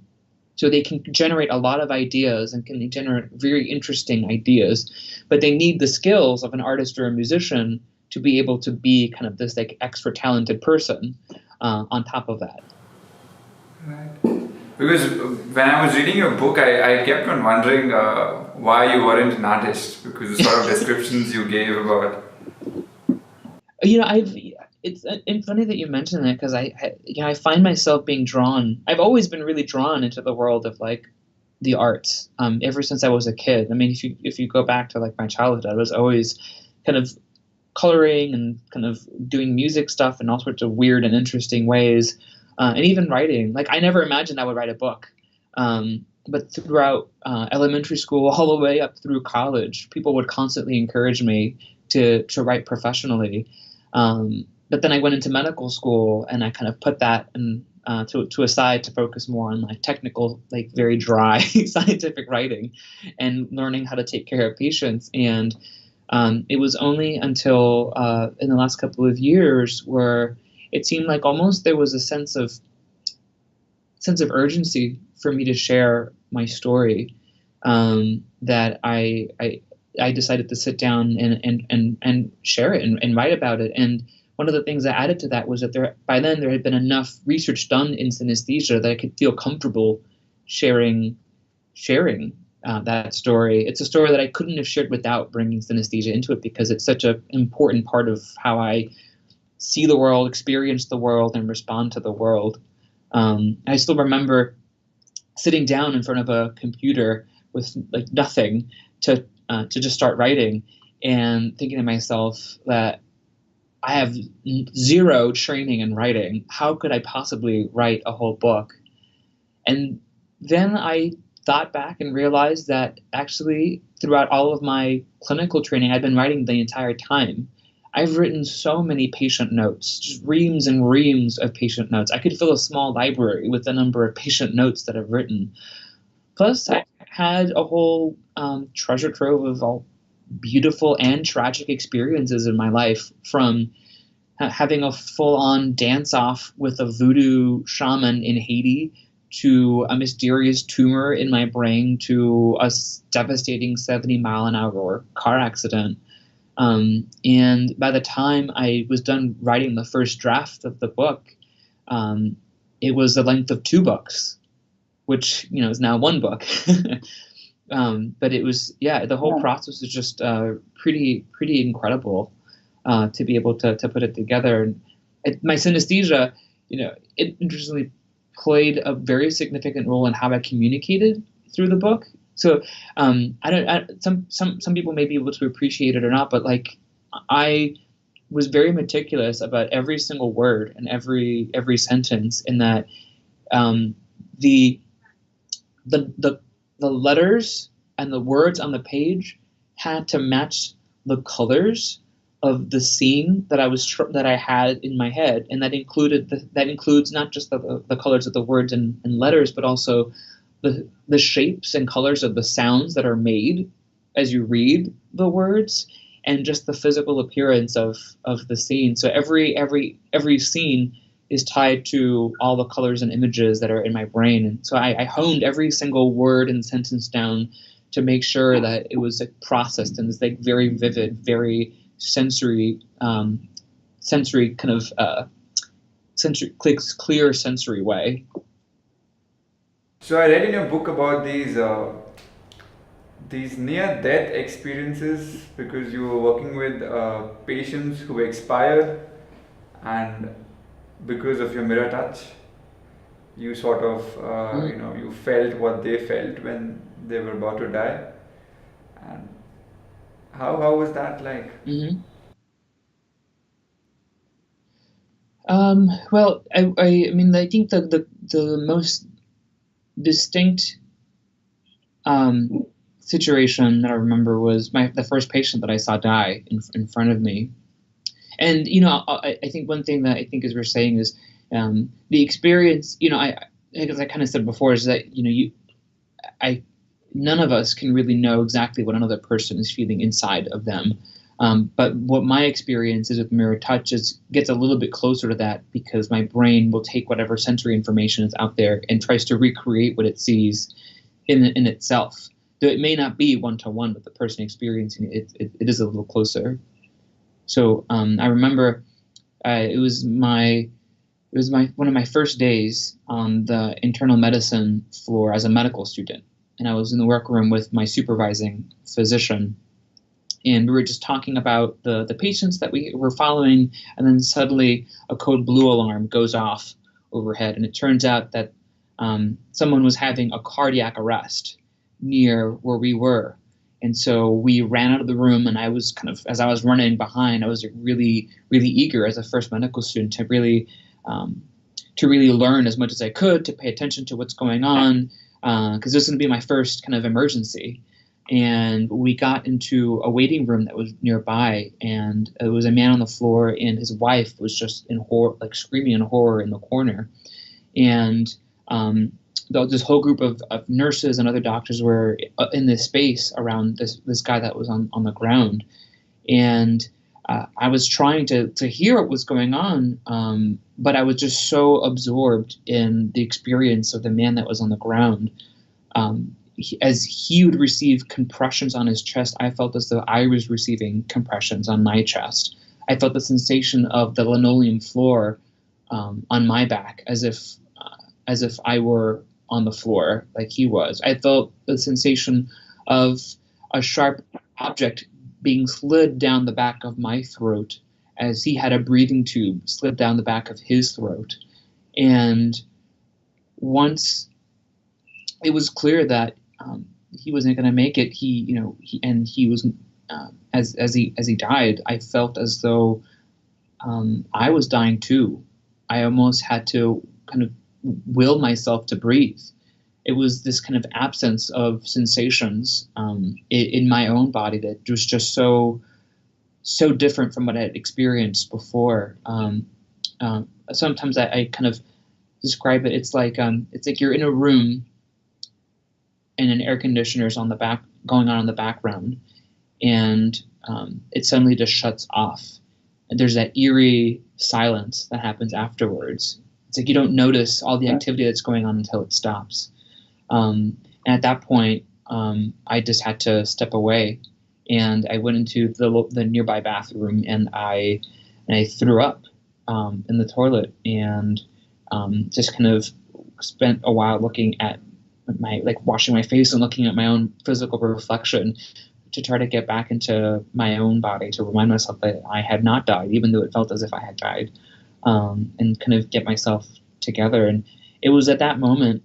So they can generate a lot of ideas and can generate very interesting ideas, but they need the skills of an artist or a musician to be able to be kind of this like extra talented person on top of that. Right. Because when I was reading your book, I kept on wondering why you weren't an artist, because the sort of descriptions you gave about. It's funny that you mention that, because I find myself being drawn. I've always been really drawn into the world of like the arts ever since I was a kid. I mean, if you go back to like my childhood, I was always kind of coloring and kind of doing music stuff in all sorts of weird and interesting ways. And even writing. Like I never imagined I would write a book. But throughout elementary school all the way up through college, people would constantly encourage me to write professionally. But then I went into medical school and I kind of put that to a side to focus more on like technical, like very dry scientific writing and learning how to take care of patients. And it was only until in the last couple of years where it seemed like almost there was a sense of urgency for me to share my story, that I decided to sit down and share it and write about it. And one of the things I added to that was that by then there had been enough research done in synesthesia that I could feel comfortable sharing that story. It's a story that I couldn't have shared without bringing synesthesia into it, because it's such an important part of how I see the world, experience the world, and respond to the world. I still remember sitting down in front of a computer with like nothing to just start writing, and thinking to myself that I have zero training in writing. How could I possibly write a whole book? And then I thought back and realized that actually throughout all of my clinical training, I'd been writing the entire time. I've written so many patient notes, just reams and reams of patient notes. I could fill a small library with the number of patient notes that I've written. Plus, I had a whole treasure trove of all beautiful and tragic experiences in my life, from having a full-on dance-off with a voodoo shaman in Haiti, to a mysterious tumor in my brain, to a devastating 70-mile-an-hour car accident. And by the time I was done writing the first draft of the book, it was the length of 2 books, which, is now 1 book. But it was, the whole process is just pretty incredible to be able to put it together. My synesthesia, it interestingly played a very significant role in how I communicated through the book. So some people may be able to appreciate it or not, but like I was very meticulous about every single word and every sentence, in that the letters and the words on the page had to match the colors of the scene that that I had in my head, and that includes not just the colors of the words and letters, but also the shapes and colors of the sounds that are made as you read the words, and just the physical appearance of the scene. So every scene is tied to all the colors and images that are in my brain, and so I honed every single word and sentence down to make sure that it was like processed in this like very vivid, very sensory kind of clear sensory way. So I read in your book about these near-death experiences because you were working with patients who expired, and because of your mirror touch, you sort of you felt what they felt when they were about to die. And how was that like? Mm-hmm. Well, I mean, I think the most distinct situation that I remember was the first patient that I saw die in front of me. And I think one thing that I think is we're saying is the experience. As I kind of said before, is that none of us can really know exactly what another person is feeling inside of them. But what my experience is with mirror touch gets a little bit closer to that, because my brain will take whatever sensory information is out there and tries to recreate what it sees in itself. Though it may not be one-to-one with the person experiencing it, it is a little closer. So I remember it was one of my first days on the internal medicine floor as a medical student, and I was in the workroom with my supervising physician. And we were just talking about the patients that we were following, and then suddenly a code blue alarm goes off overhead, and it turns out that someone was having a cardiac arrest near where we were. And so we ran out of the room, and I was as I was running behind, I was really, really eager as a first medical student to really learn as much as I could, to pay attention to what's going on, because this was going to be my first kind of emergency. And we got into a waiting room that was nearby, and it was a man on the floor, and his wife was just in horror, like screaming in horror in the corner. And this whole group of nurses and other doctors were in this space around this guy that was on the ground. And I was trying to hear what was going on, but I was just so absorbed in the experience of the man that was on the ground. As he would receive compressions on his chest, I felt as though I was receiving compressions on my chest. I felt the sensation of the linoleum floor on my back, as if I were on the floor like he was. I felt the sensation of a sharp object being slid down the back of my throat, as he had a breathing tube slid down the back of his throat. And once it was clear that he wasn't going to make it, he was as he died, I felt as though I was dying too. I almost had to kind of will myself to breathe. It was this kind of absence of sensations in my own body that was just so different from what I had experienced before. Sometimes I kind of describe it. It's like you're in a room, and an air conditioner is going on in the background, and it suddenly just shuts off, and there's that eerie silence that happens afterwards. It's like you don't notice all the activity that's going on until it stops. And at that point, I just had to step away, and I went into the nearby bathroom, and I threw up in the toilet, and just kind of spent a while looking at washing my face and looking at my own physical reflection to try to get back into my own body, to remind myself that I had not died, even though it felt as if I had died, and kind of get myself together. And it was at that moment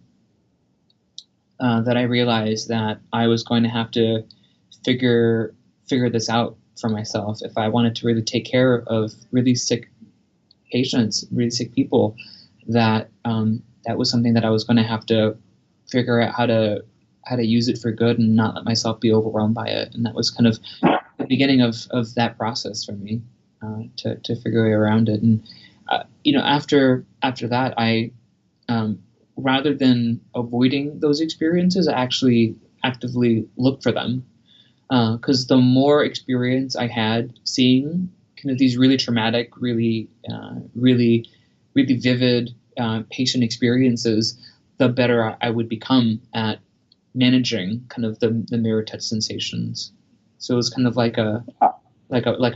that I realized that I was going to have to figure this out for myself if I wanted to really take care of really sick patients, really sick people. That was something that I was going to have to figure out how to use it for good and not let myself be overwhelmed by it. And that was kind of the beginning of that process for me, to figure a way around it. And after that, I rather than avoiding those experiences, I actually actively look for them, because the more experience I had seeing kind of these really traumatic, really vivid patient experiences, the better I would become at managing kind of the mirror touch sensations. So it was kind of like a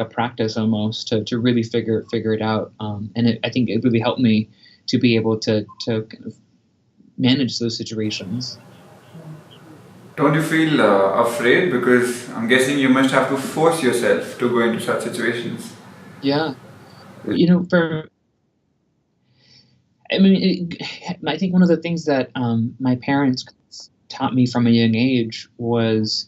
practice almost to really figure it out. And I think it really helped me to be able to kind of manage those situations. Don't you feel afraid? Because I'm guessing you must have to force yourself to go into such situations. Yeah. I think one of the things that my parents taught me from a young age was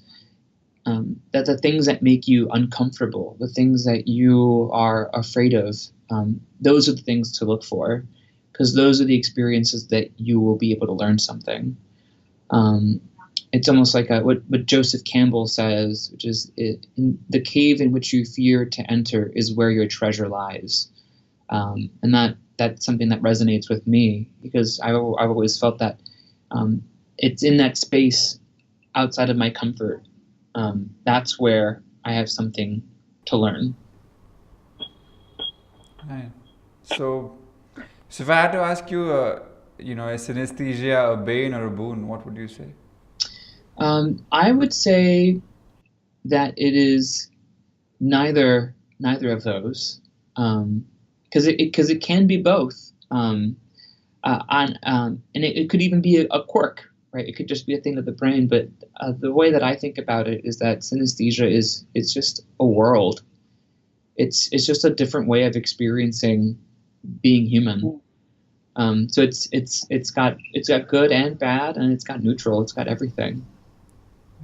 that the things that make you uncomfortable, the things that you are afraid of, those are the things to look for, because those are the experiences that you will be able to learn something. It's almost like what Joseph Campbell says, which is, in the cave in which you fear to enter is where your treasure lies. And that's something that resonates with me, because I've always felt that it's in that space outside of my comfort. That's where I have something to learn. Right. So if I had to ask you, is synesthesia a bane or a boon? What would you say? I would say that it is neither of those, because it can be both, and it could even be a quirk, right? It could just be a thing of the brain. But the way that I think about it is that synesthesia it's just a world. It's just a different way of experiencing being human. So it's got good and bad, and it's got neutral. It's got everything.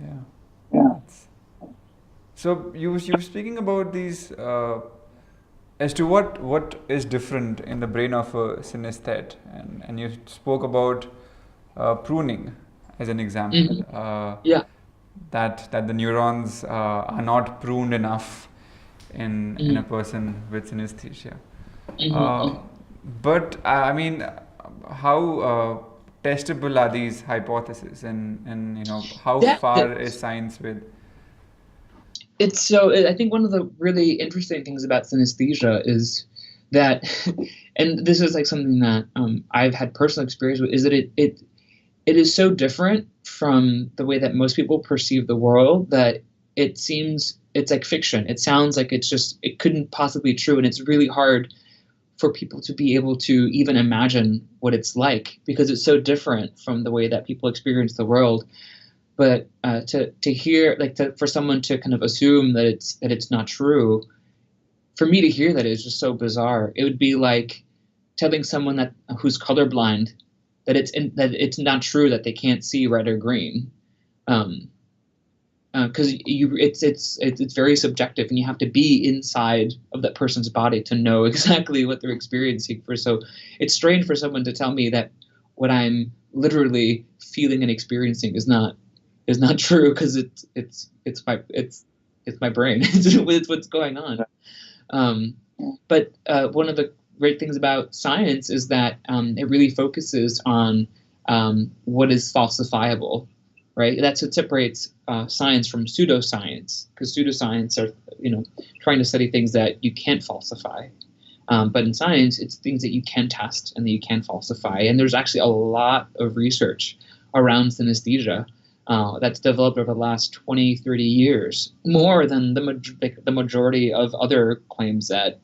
Yeah. So you were speaking about these as to what is different in the brain of a synesthete, and you spoke about pruning as an example. Yeah. That the neurons are not pruned enough in a person with synesthesia. But I mean, how testable are these hypotheses, and how far is science with? I think one of the really interesting things about synesthesia is that, and this is like something that I've had personal experience with, is that it is so different from the way that most people perceive the world that it seems it's like fiction. It sounds like it couldn't possibly be true, and it's really hard for people to be able to even imagine what it's like, because it's so different from the way that people experience the world. But to hear, for someone to kind of assume that it's not true, for me to hear that is just so bizarre. It would be like telling someone who's colorblind that it's not true that they can't see red or green, because it's very subjective, and you have to be inside of that person's body to know exactly what they're experiencing. So it's strange for someone to tell me that what I'm literally feeling and experiencing is not true, because it's my brain. It's what's going on. But one of the great things about science is that it really focuses on what is falsifiable, right? That's what separates science from pseudoscience, because pseudoscience are trying to study things that you can't falsify. But in science, it's things that you can test and that you can falsify. And there's actually a lot of research around synesthesia that's developed over the last 20, 30 years, more than the majority of other claims that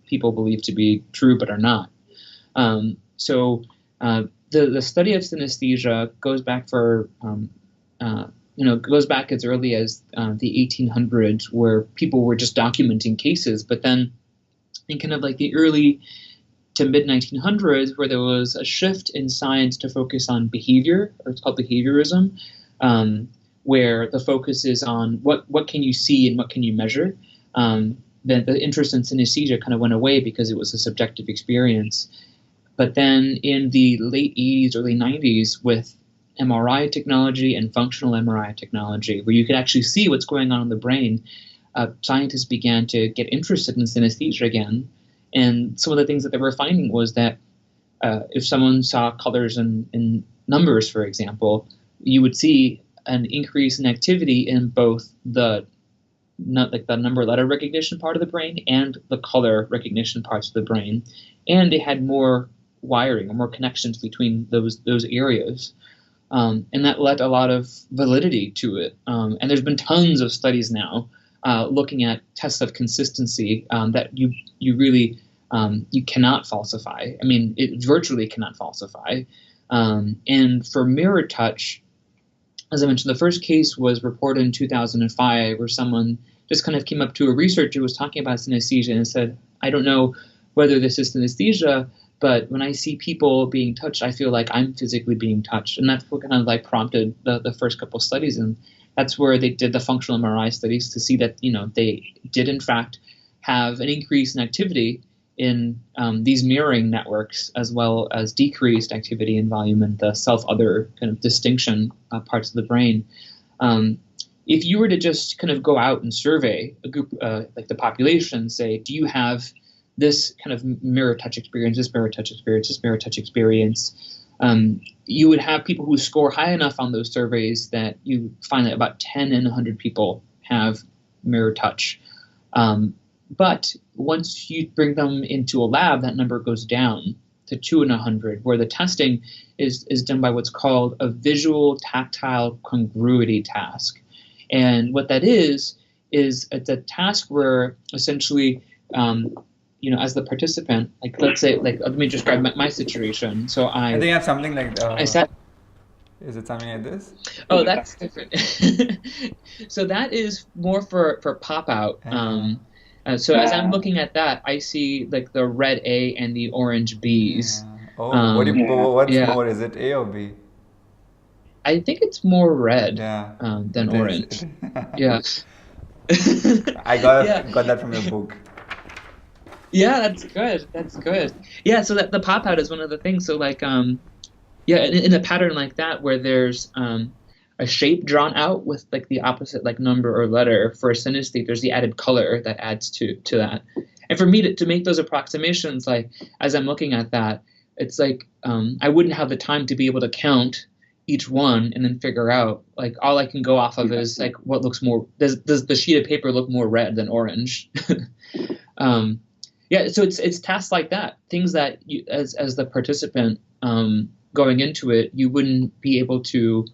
people believe to be true but are not. So the study of synesthesia goes back goes back as early as the 1800s, where people were just documenting cases. But then in kind of like the early to mid 1900s, where there was a shift in science to focus on behavior, or it's called behaviorism, where the focus is on what can you see and what can you measure. The interest in synesthesia kind of went away because it was a subjective experience. But then in the late 80s, early 90s, with MRI technology and functional MRI technology, where you could actually see what's going on in the brain, scientists began to get interested in synesthesia again. And some of the things that they were finding was that if someone saw colors in numbers, for example, you would see an increase in activity in both the number letter recognition part of the brain and the color recognition parts of the brain, and they had more wiring or more connections between those areas, and that led a lot of validity to it. And there's been tons of studies now looking at tests of consistency that you really you cannot falsify. I mean, it virtually cannot falsify. And for mirror touch, as I mentioned, the first case was reported in 2005 where someone just kind of came up to a researcher who was talking about synesthesia and said, I don't know whether this is synesthesia, but when I see people being touched, I feel like I'm physically being touched. And that's what kind of like prompted the first couple of studies. And that's where they did the functional MRI studies to see that, they did in fact have an increase in activity in these mirroring networks, as well as decreased activity in volume and the self-other kind of distinction parts of the brain. If you were to just kind of go out and survey a group, like the population, say, do you have this kind of mirror touch experience, this mirror touch experience, this mirror touch experience, you would have people who score high enough on those surveys that you find that about 10 in 100 people have mirror touch. But once you bring them into a lab, that number goes down to 2 in 100, where the testing is done by what's called a visual tactile congruity task. And what that is it's a task where essentially, as the participant, like let's say, like let me describe my situation. So I think I have something like I sat. Is it something like this? Oh, that's different. So that is more for pop out. So as I'm looking at that, I see like the red A and the orange Bs. Oh, what's more? Is it A or B? I think it's more red than orange. Yeah. I got that from your book. Yeah, that's good. That's good. Yeah, so that the pop out is one of the things. So like, in a pattern like that where there's a shape drawn out with like the opposite like number or letter for a synesthete, there's the added color that adds to that. And for me to make those approximations, like as I'm looking at that, it's like I wouldn't have the time to be able to count each one and then figure out, like all I can go off of is like what looks more, does the sheet of paper look more red than orange? So it's tasks like that, things that you, as the participant going into it, you wouldn't be able to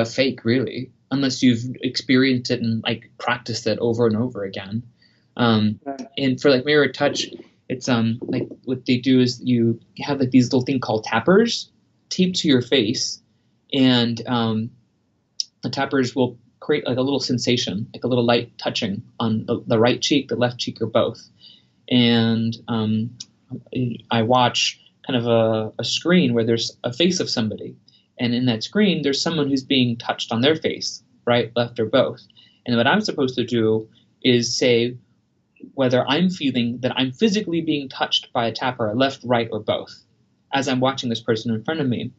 fake really, unless you've experienced it and like practiced it over and over again. And for like mirror touch, it's like what they do is you have like these little thing called tappers taped to your face, and the tappers will create like a little sensation, like a little light touching on the right cheek, the left cheek, or both. And I watch kind of a screen where there's a face of somebody, and in that screen there's someone who's being touched on their face, right, left, or both. And what I'm supposed to do is say whether I'm feeling that I'm physically being touched by a tapper, left, right, or both, as I'm watching this person in front of me.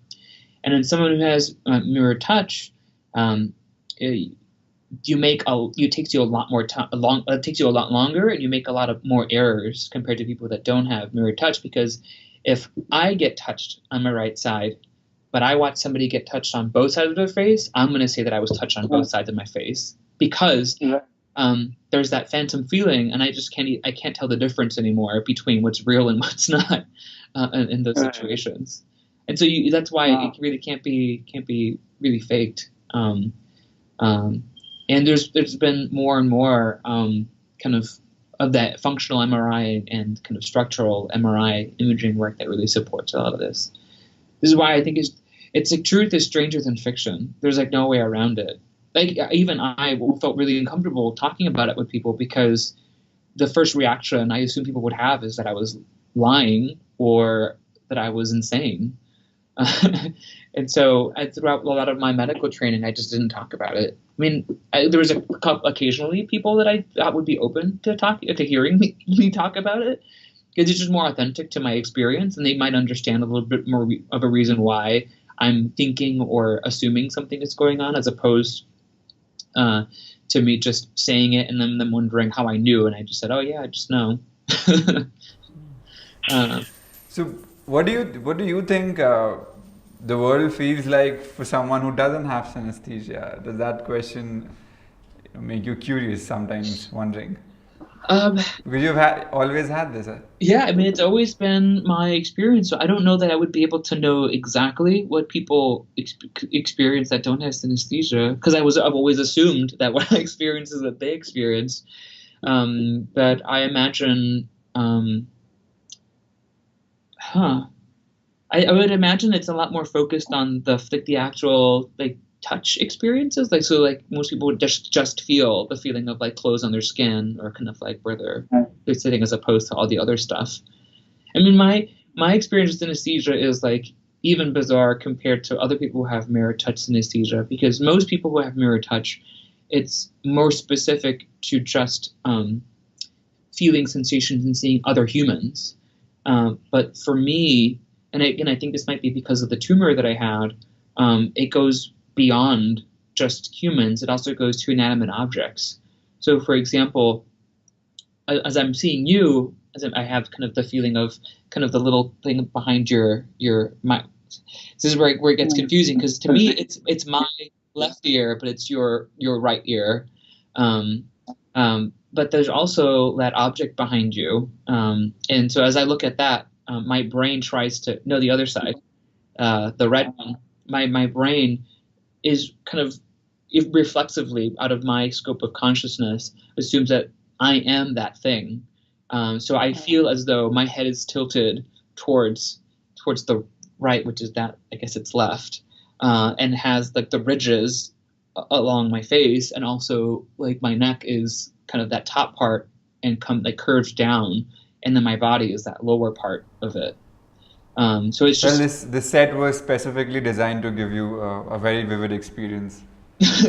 And in someone who has mirror touch, it takes you a lot more time. It takes you a lot longer, and you make a lot of more errors compared to people that don't have mirror touch. Because if I get touched on my right side, but I watch somebody get touched on both sides of their face, I'm going to say that I was touched on both sides of my face, because there's that phantom feeling, and I can't tell the difference anymore between what's real and what's not in those situations. And so that's why it really can't be really faked. And there's been more and more kind of that functional MRI and kind of structural MRI imaging work that really supports a lot of this. This is why I think it's like truth is stranger than fiction. There's like no way around it. Like even I felt really uncomfortable talking about it with people, because the first reaction I assume people would have is that I was lying or that I was insane. And so throughout a lot of my medical training, I just didn't talk about it. I mean, there was occasionally people that I thought would be open to hearing me talk about it, because it's just more authentic to my experience, and they might understand a little bit more of a reason why I'm thinking or assuming something is going on, as opposed to me just saying it and then them wondering how I knew, and I just said, "Oh yeah, I just know." uh, So, what do you think the world feels like for someone who doesn't have synesthesia? Does that question make you curious sometimes, wondering? um, Because you've always had this. yeah, I mean, it's always been my experience. So I don't know that I would be able to know exactly what people experience that don't have synesthesia, because I've always assumed that what I experience is what they experience. But I imagine, huh. I would imagine it's a lot more focused on the actual like touch experiences. Like so, like most people would just feel the feeling of like clothes on their skin, or kind of like where they're sitting, as opposed to all the other stuff. I mean, my experience with synesthesia is like even bizarre compared to other people who have mirror touch synesthesia, because most people who have mirror touch, it's more specific to just feeling sensations and seeing other humans. But for me, and again, I think this might be because of the tumor that I had, it goes beyond just humans. It also goes to inanimate objects. So, for example, as I'm seeing you, I have kind of the feeling of kind of the little thing behind my. This is where it gets confusing, because to me it's my left ear, but it's your right ear. But there's also that object behind you, and so as I look at that, my brain tries to know the other side, the red one. My brain is kind of reflexively, out of my scope of consciousness, assumes that I am that thing. So I feel as though my head is tilted towards the right, which is that, I guess it's left, and has like the ridges along my face, and also like my neck is kind of that top part and curves down, and then my body is that lower part of it. So it's just. Well, this set was specifically designed to give you a very vivid experience.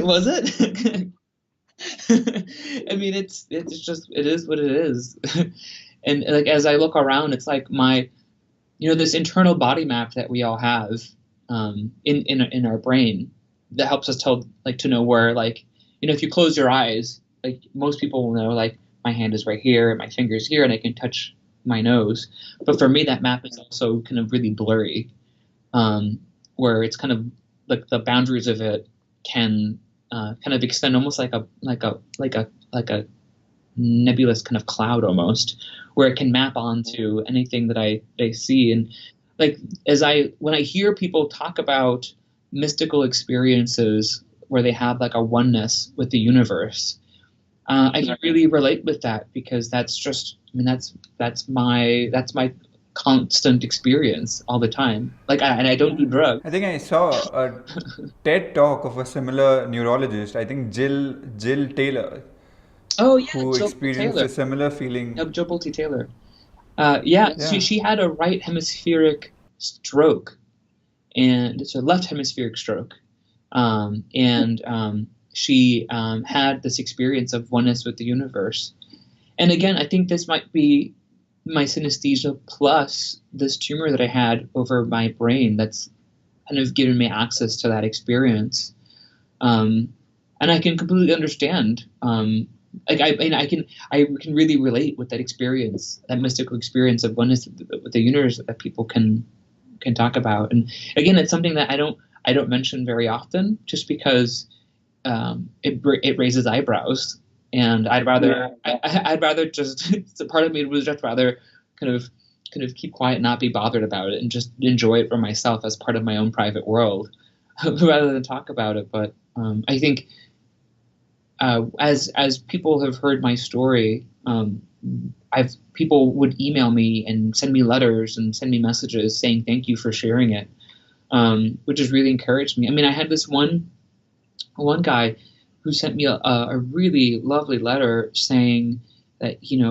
Was it? I mean, it's just, it is what it is. And like as I look around, it's like this internal body map that we all have in our brain that helps us to know where, like, if you close your eyes, like most people will know, like my hand is right here and my finger's here and I can touch my nose. But for me, that map is also kind of really blurry, where it's kind of like the boundaries of it can kind of extend almost like a nebulous kind of cloud almost, where it can map onto anything that I see. And like when I hear people talk about mystical experiences where they have like a oneness with the universe, I can really relate with that, because that's just, I mean, that's my constant experience all the time. Like, and I don't do drugs. I think I saw a TED talk of a similar neurologist. I think Jill Taylor, Oh yeah, who Joel experienced Taylor. a similar feeling. Joel Taylor. Yeah, Yeah. she had a right hemispheric stroke, and it's a left hemispheric stroke, and she had this experience of oneness with the universe. And again, I think this might be my synesthesia plus this tumor that I had over my brain that's kind of given me access to that experience. And I can completely understand. Like I can really relate with that experience, that mystical experience of oneness with the universe that people can talk about. And again, it's something that I don't mention very often, just because it raises eyebrows, and I'd rather just part of me would just rather kind of keep quiet and not be bothered about it, and just enjoy it for myself as part of my own private world, rather than talk about it. But I think as people have heard my story, people would email me and send me letters and send me messages saying thank you for sharing it, which has really encouraged me. I mean, I had this one guy who sent me a really lovely letter saying that he's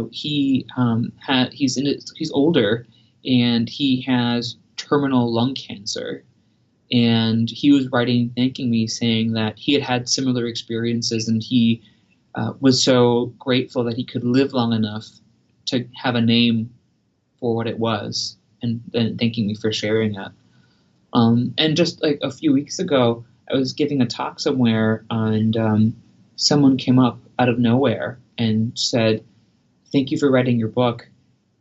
older and he has terminal lung cancer, and he was writing thanking me, saying that he had similar experiences, and he was so grateful that he could live long enough to have a name for what it was, and then thanking me for sharing it. And just like a few weeks ago, I was giving a talk somewhere, and someone came up out of nowhere and said, "Thank you for writing your book.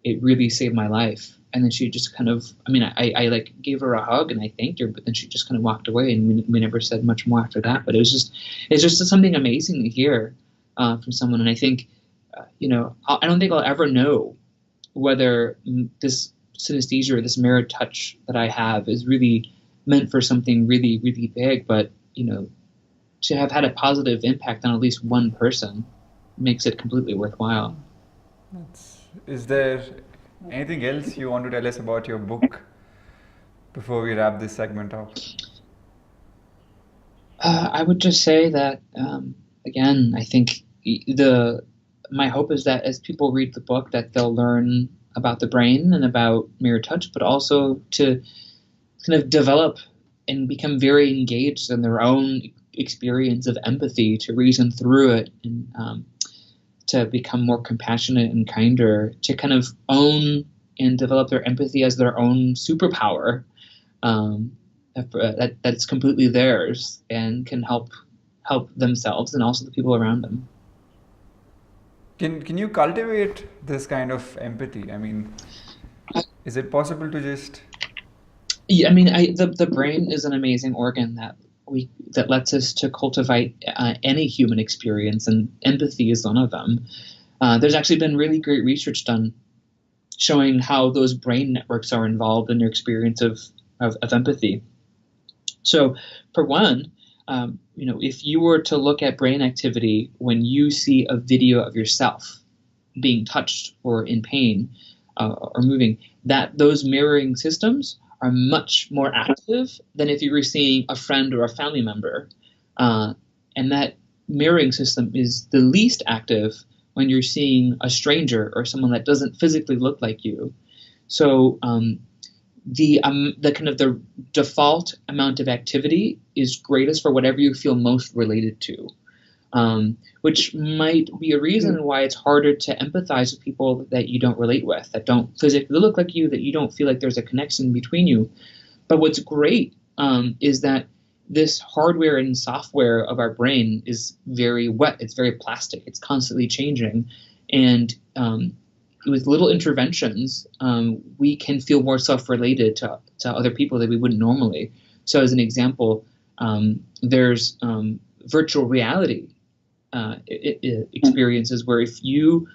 It really saved my life." And then she just kind of, I mean, I like gave her a hug and I thanked her, but then she just kind of walked away, and we never said much more after that. But it's just something amazing to hear from someone. And I think, I don't think I'll ever know whether this synesthesia or this mirror touch that I have is really meant for something really, really big. But, to have had a positive impact on at least one person makes it completely worthwhile. Is there anything else you want to tell us about your book before we wrap this segment up? I would just say that, again, I think my hope is that as people read the book, that they'll learn about the brain and about mirror touch, but also to kind of develop and become very engaged in their own experience of empathy, to reason through it, and to become more compassionate and kinder, to kind of own and develop their empathy as their own superpower, that's completely theirs and can help themselves and also the people around them. Can you cultivate this kind of empathy? I mean, is it possible to just... Yeah, I mean, the brain is an amazing organ that lets us to cultivate any human experience, and empathy is one of them. There's actually been really great research done showing how those brain networks are involved in your experience of empathy. So, for one, if you were to look at brain activity when you see a video of yourself being touched or in pain or moving, that those mirroring systems are much more active than if you were seeing a friend or a family member. And that mirroring system is the least active when you're seeing a stranger or someone that doesn't physically look like you. So the kind of the default amount of activity is greatest for whatever you feel most related to, which might be a reason why it's harder to empathize with people that you don't relate with, that don't physically look like you, that you don't feel like there's a connection between you. But what's great is that this hardware and software of our brain is very wet. It's very plastic. It's constantly changing. And with little interventions, we can feel more self-related to other people that we wouldn't normally. So as an example, there's virtual reality experiences where if you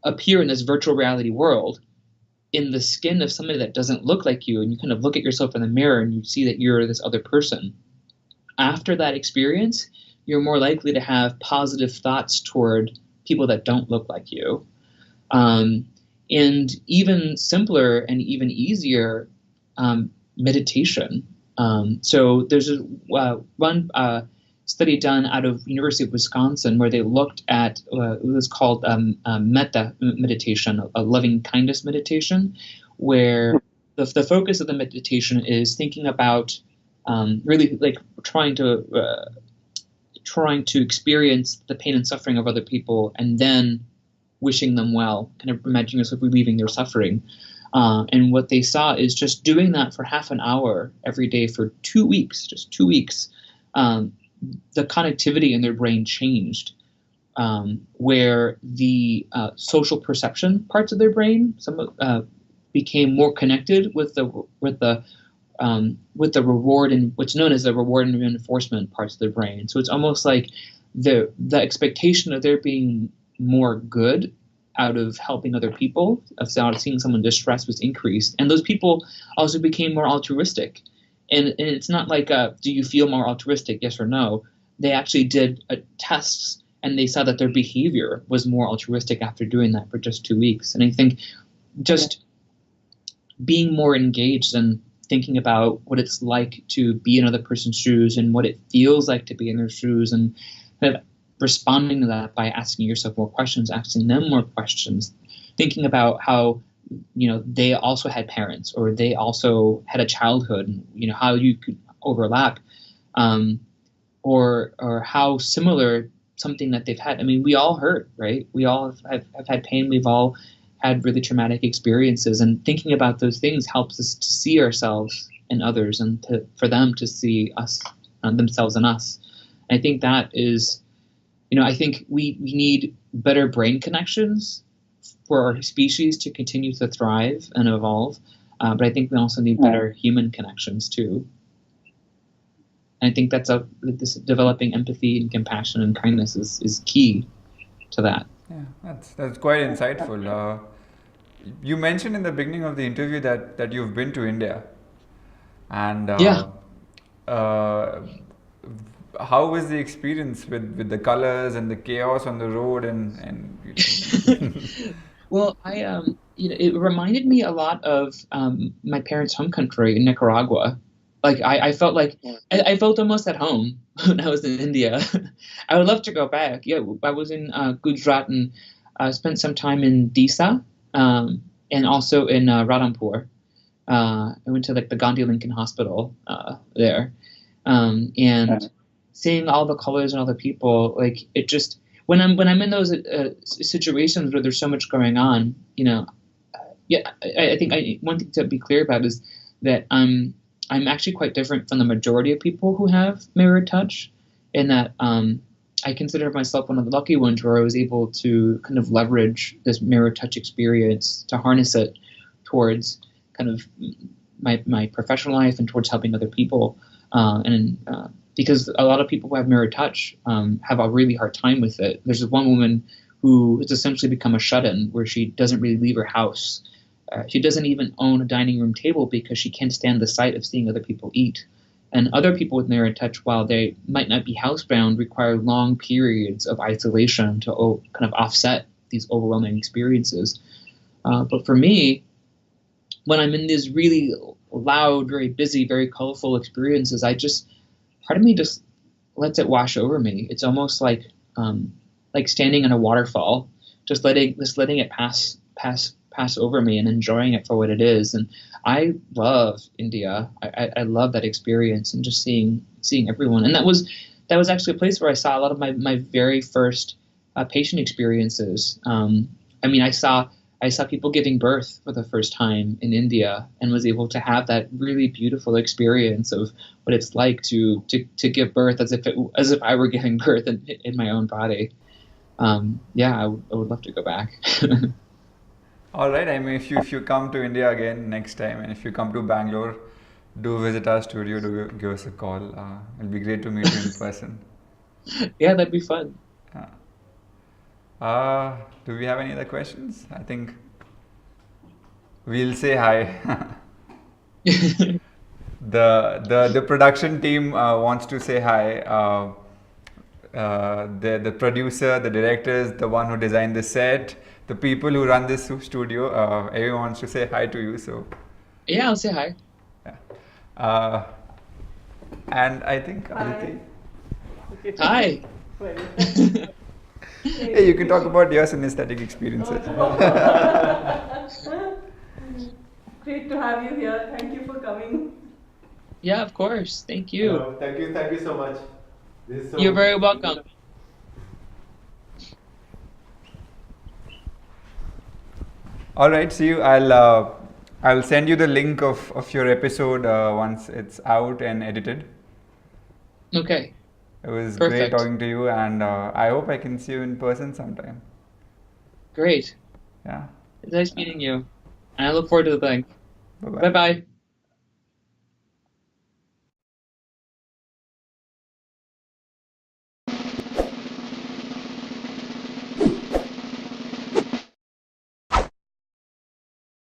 appear in this virtual reality world in the skin of somebody that doesn't look like you, and you kind of look at yourself in the mirror and you see that you're this other person, after that experience, you're more likely to have positive thoughts toward people that don't look like you. And even simpler and even easier, meditation. So there's one study done out of University of Wisconsin where they looked at it was called metta meditation, a loving kindness meditation, where the focus of the meditation is thinking about really like trying to experience the pain and suffering of other people and then wishing them well, kind of imagine yourself relieving their suffering. And what they saw is just doing that for half an hour every day for 2 weeks, just 2 weeks, the connectivity in their brain changed, where the social perception parts of their brain became more connected with the reward and what's known as the reward and reinforcement parts of their brain. So it's almost like the expectation of there being more good out of helping other people, out of seeing someone distressed, was increased, and those people also became more altruistic. And it's not like, do you feel more altruistic, yes or no? They actually did tests, and they saw that their behavior was more altruistic after doing that for just 2 weeks. And I think just being more engaged and thinking about what it's like to be in another person's shoes and what it feels like to be in their shoes, and kind of responding to that by asking yourself more questions, asking them more questions, thinking about how they also had parents or they also had a childhood, and how you could overlap, or how similar something that they've had. I mean, we all hurt, right? We all have had pain. We've all had really traumatic experiences, and thinking about those things helps us to see ourselves and others, and for them to see us, themselves and us. I think that is I think we need better brain connections for our species to continue to thrive and evolve. But I think we also need better human connections too. And I think this developing empathy and compassion and kindness is key to that. Yeah, that's quite insightful. You mentioned in the beginning of the interview that you've been to India, and Yeah. how was the experience with the colors and the chaos on the road and Well, it reminded me a lot of my parents' home country in Nicaragua. Like I felt like I felt almost at home when I was in India. I would love to go back. Yeah, I was in Gujarat and spent some time in Disa, and also in Radhampur. I went to like the Gandhi Lincoln Hospital there, and seeing all the colors and all the people, like it just when I'm in those situations where there's so much going on, I think one thing to be clear about is that I'm actually quite different from the majority of people who have mirrored touch, in that I consider myself one of the lucky ones where I was able to kind of leverage this mirrored touch experience to harness it towards kind of my professional life and towards helping other people. Because a lot of people who have mirrored touch have a really hard time with it. There's this one woman who has essentially become a shut-in, where she doesn't really leave her house. She doesn't even own a dining room table because she can't stand the sight of seeing other people eat. And other people with mirrored touch, while they might not be housebound, require long periods of isolation to kind of offset these overwhelming experiences. But for me, when I'm in these really loud, very busy, very colorful experiences, part of me just lets it wash over me. It's almost like standing in a waterfall, just letting it pass over me and enjoying it for what it is. And I love India. I love that experience and just seeing everyone. And that was actually a place where I saw a lot of my very first patient experiences. I saw people giving birth for the first time in India, and was able to have that really beautiful experience of what it's like to give birth as if I were giving birth in my own body. I would love to go back. all right, I mean, if you come to India again next time, and if you come to Bangalore, do visit our studio, do give us a call. It'll be great to meet you in person. Yeah, that'd be fun. Do we have any other questions? I think we'll say hi. The production team wants to say hi. The producer, the directors, the one who designed the set, the people who run this studio, everyone wants to say hi to you. So Yeah, I'll say hi. yeah. And I think Aditi, Hi. hey, you can talk about your synesthetic experiences. Great to have you here. Thank you for coming. Yeah, of course. Thank you. Thank you so much. This is so You're very welcome. All right, see you. I'll send you the link of your episode once it's out and edited. Okay. It was great Perfect. talking to you, and I hope I can see you in person sometime. Great. Yeah. It's nice meeting you. And I look forward to the thing. Bye bye. Bye bye.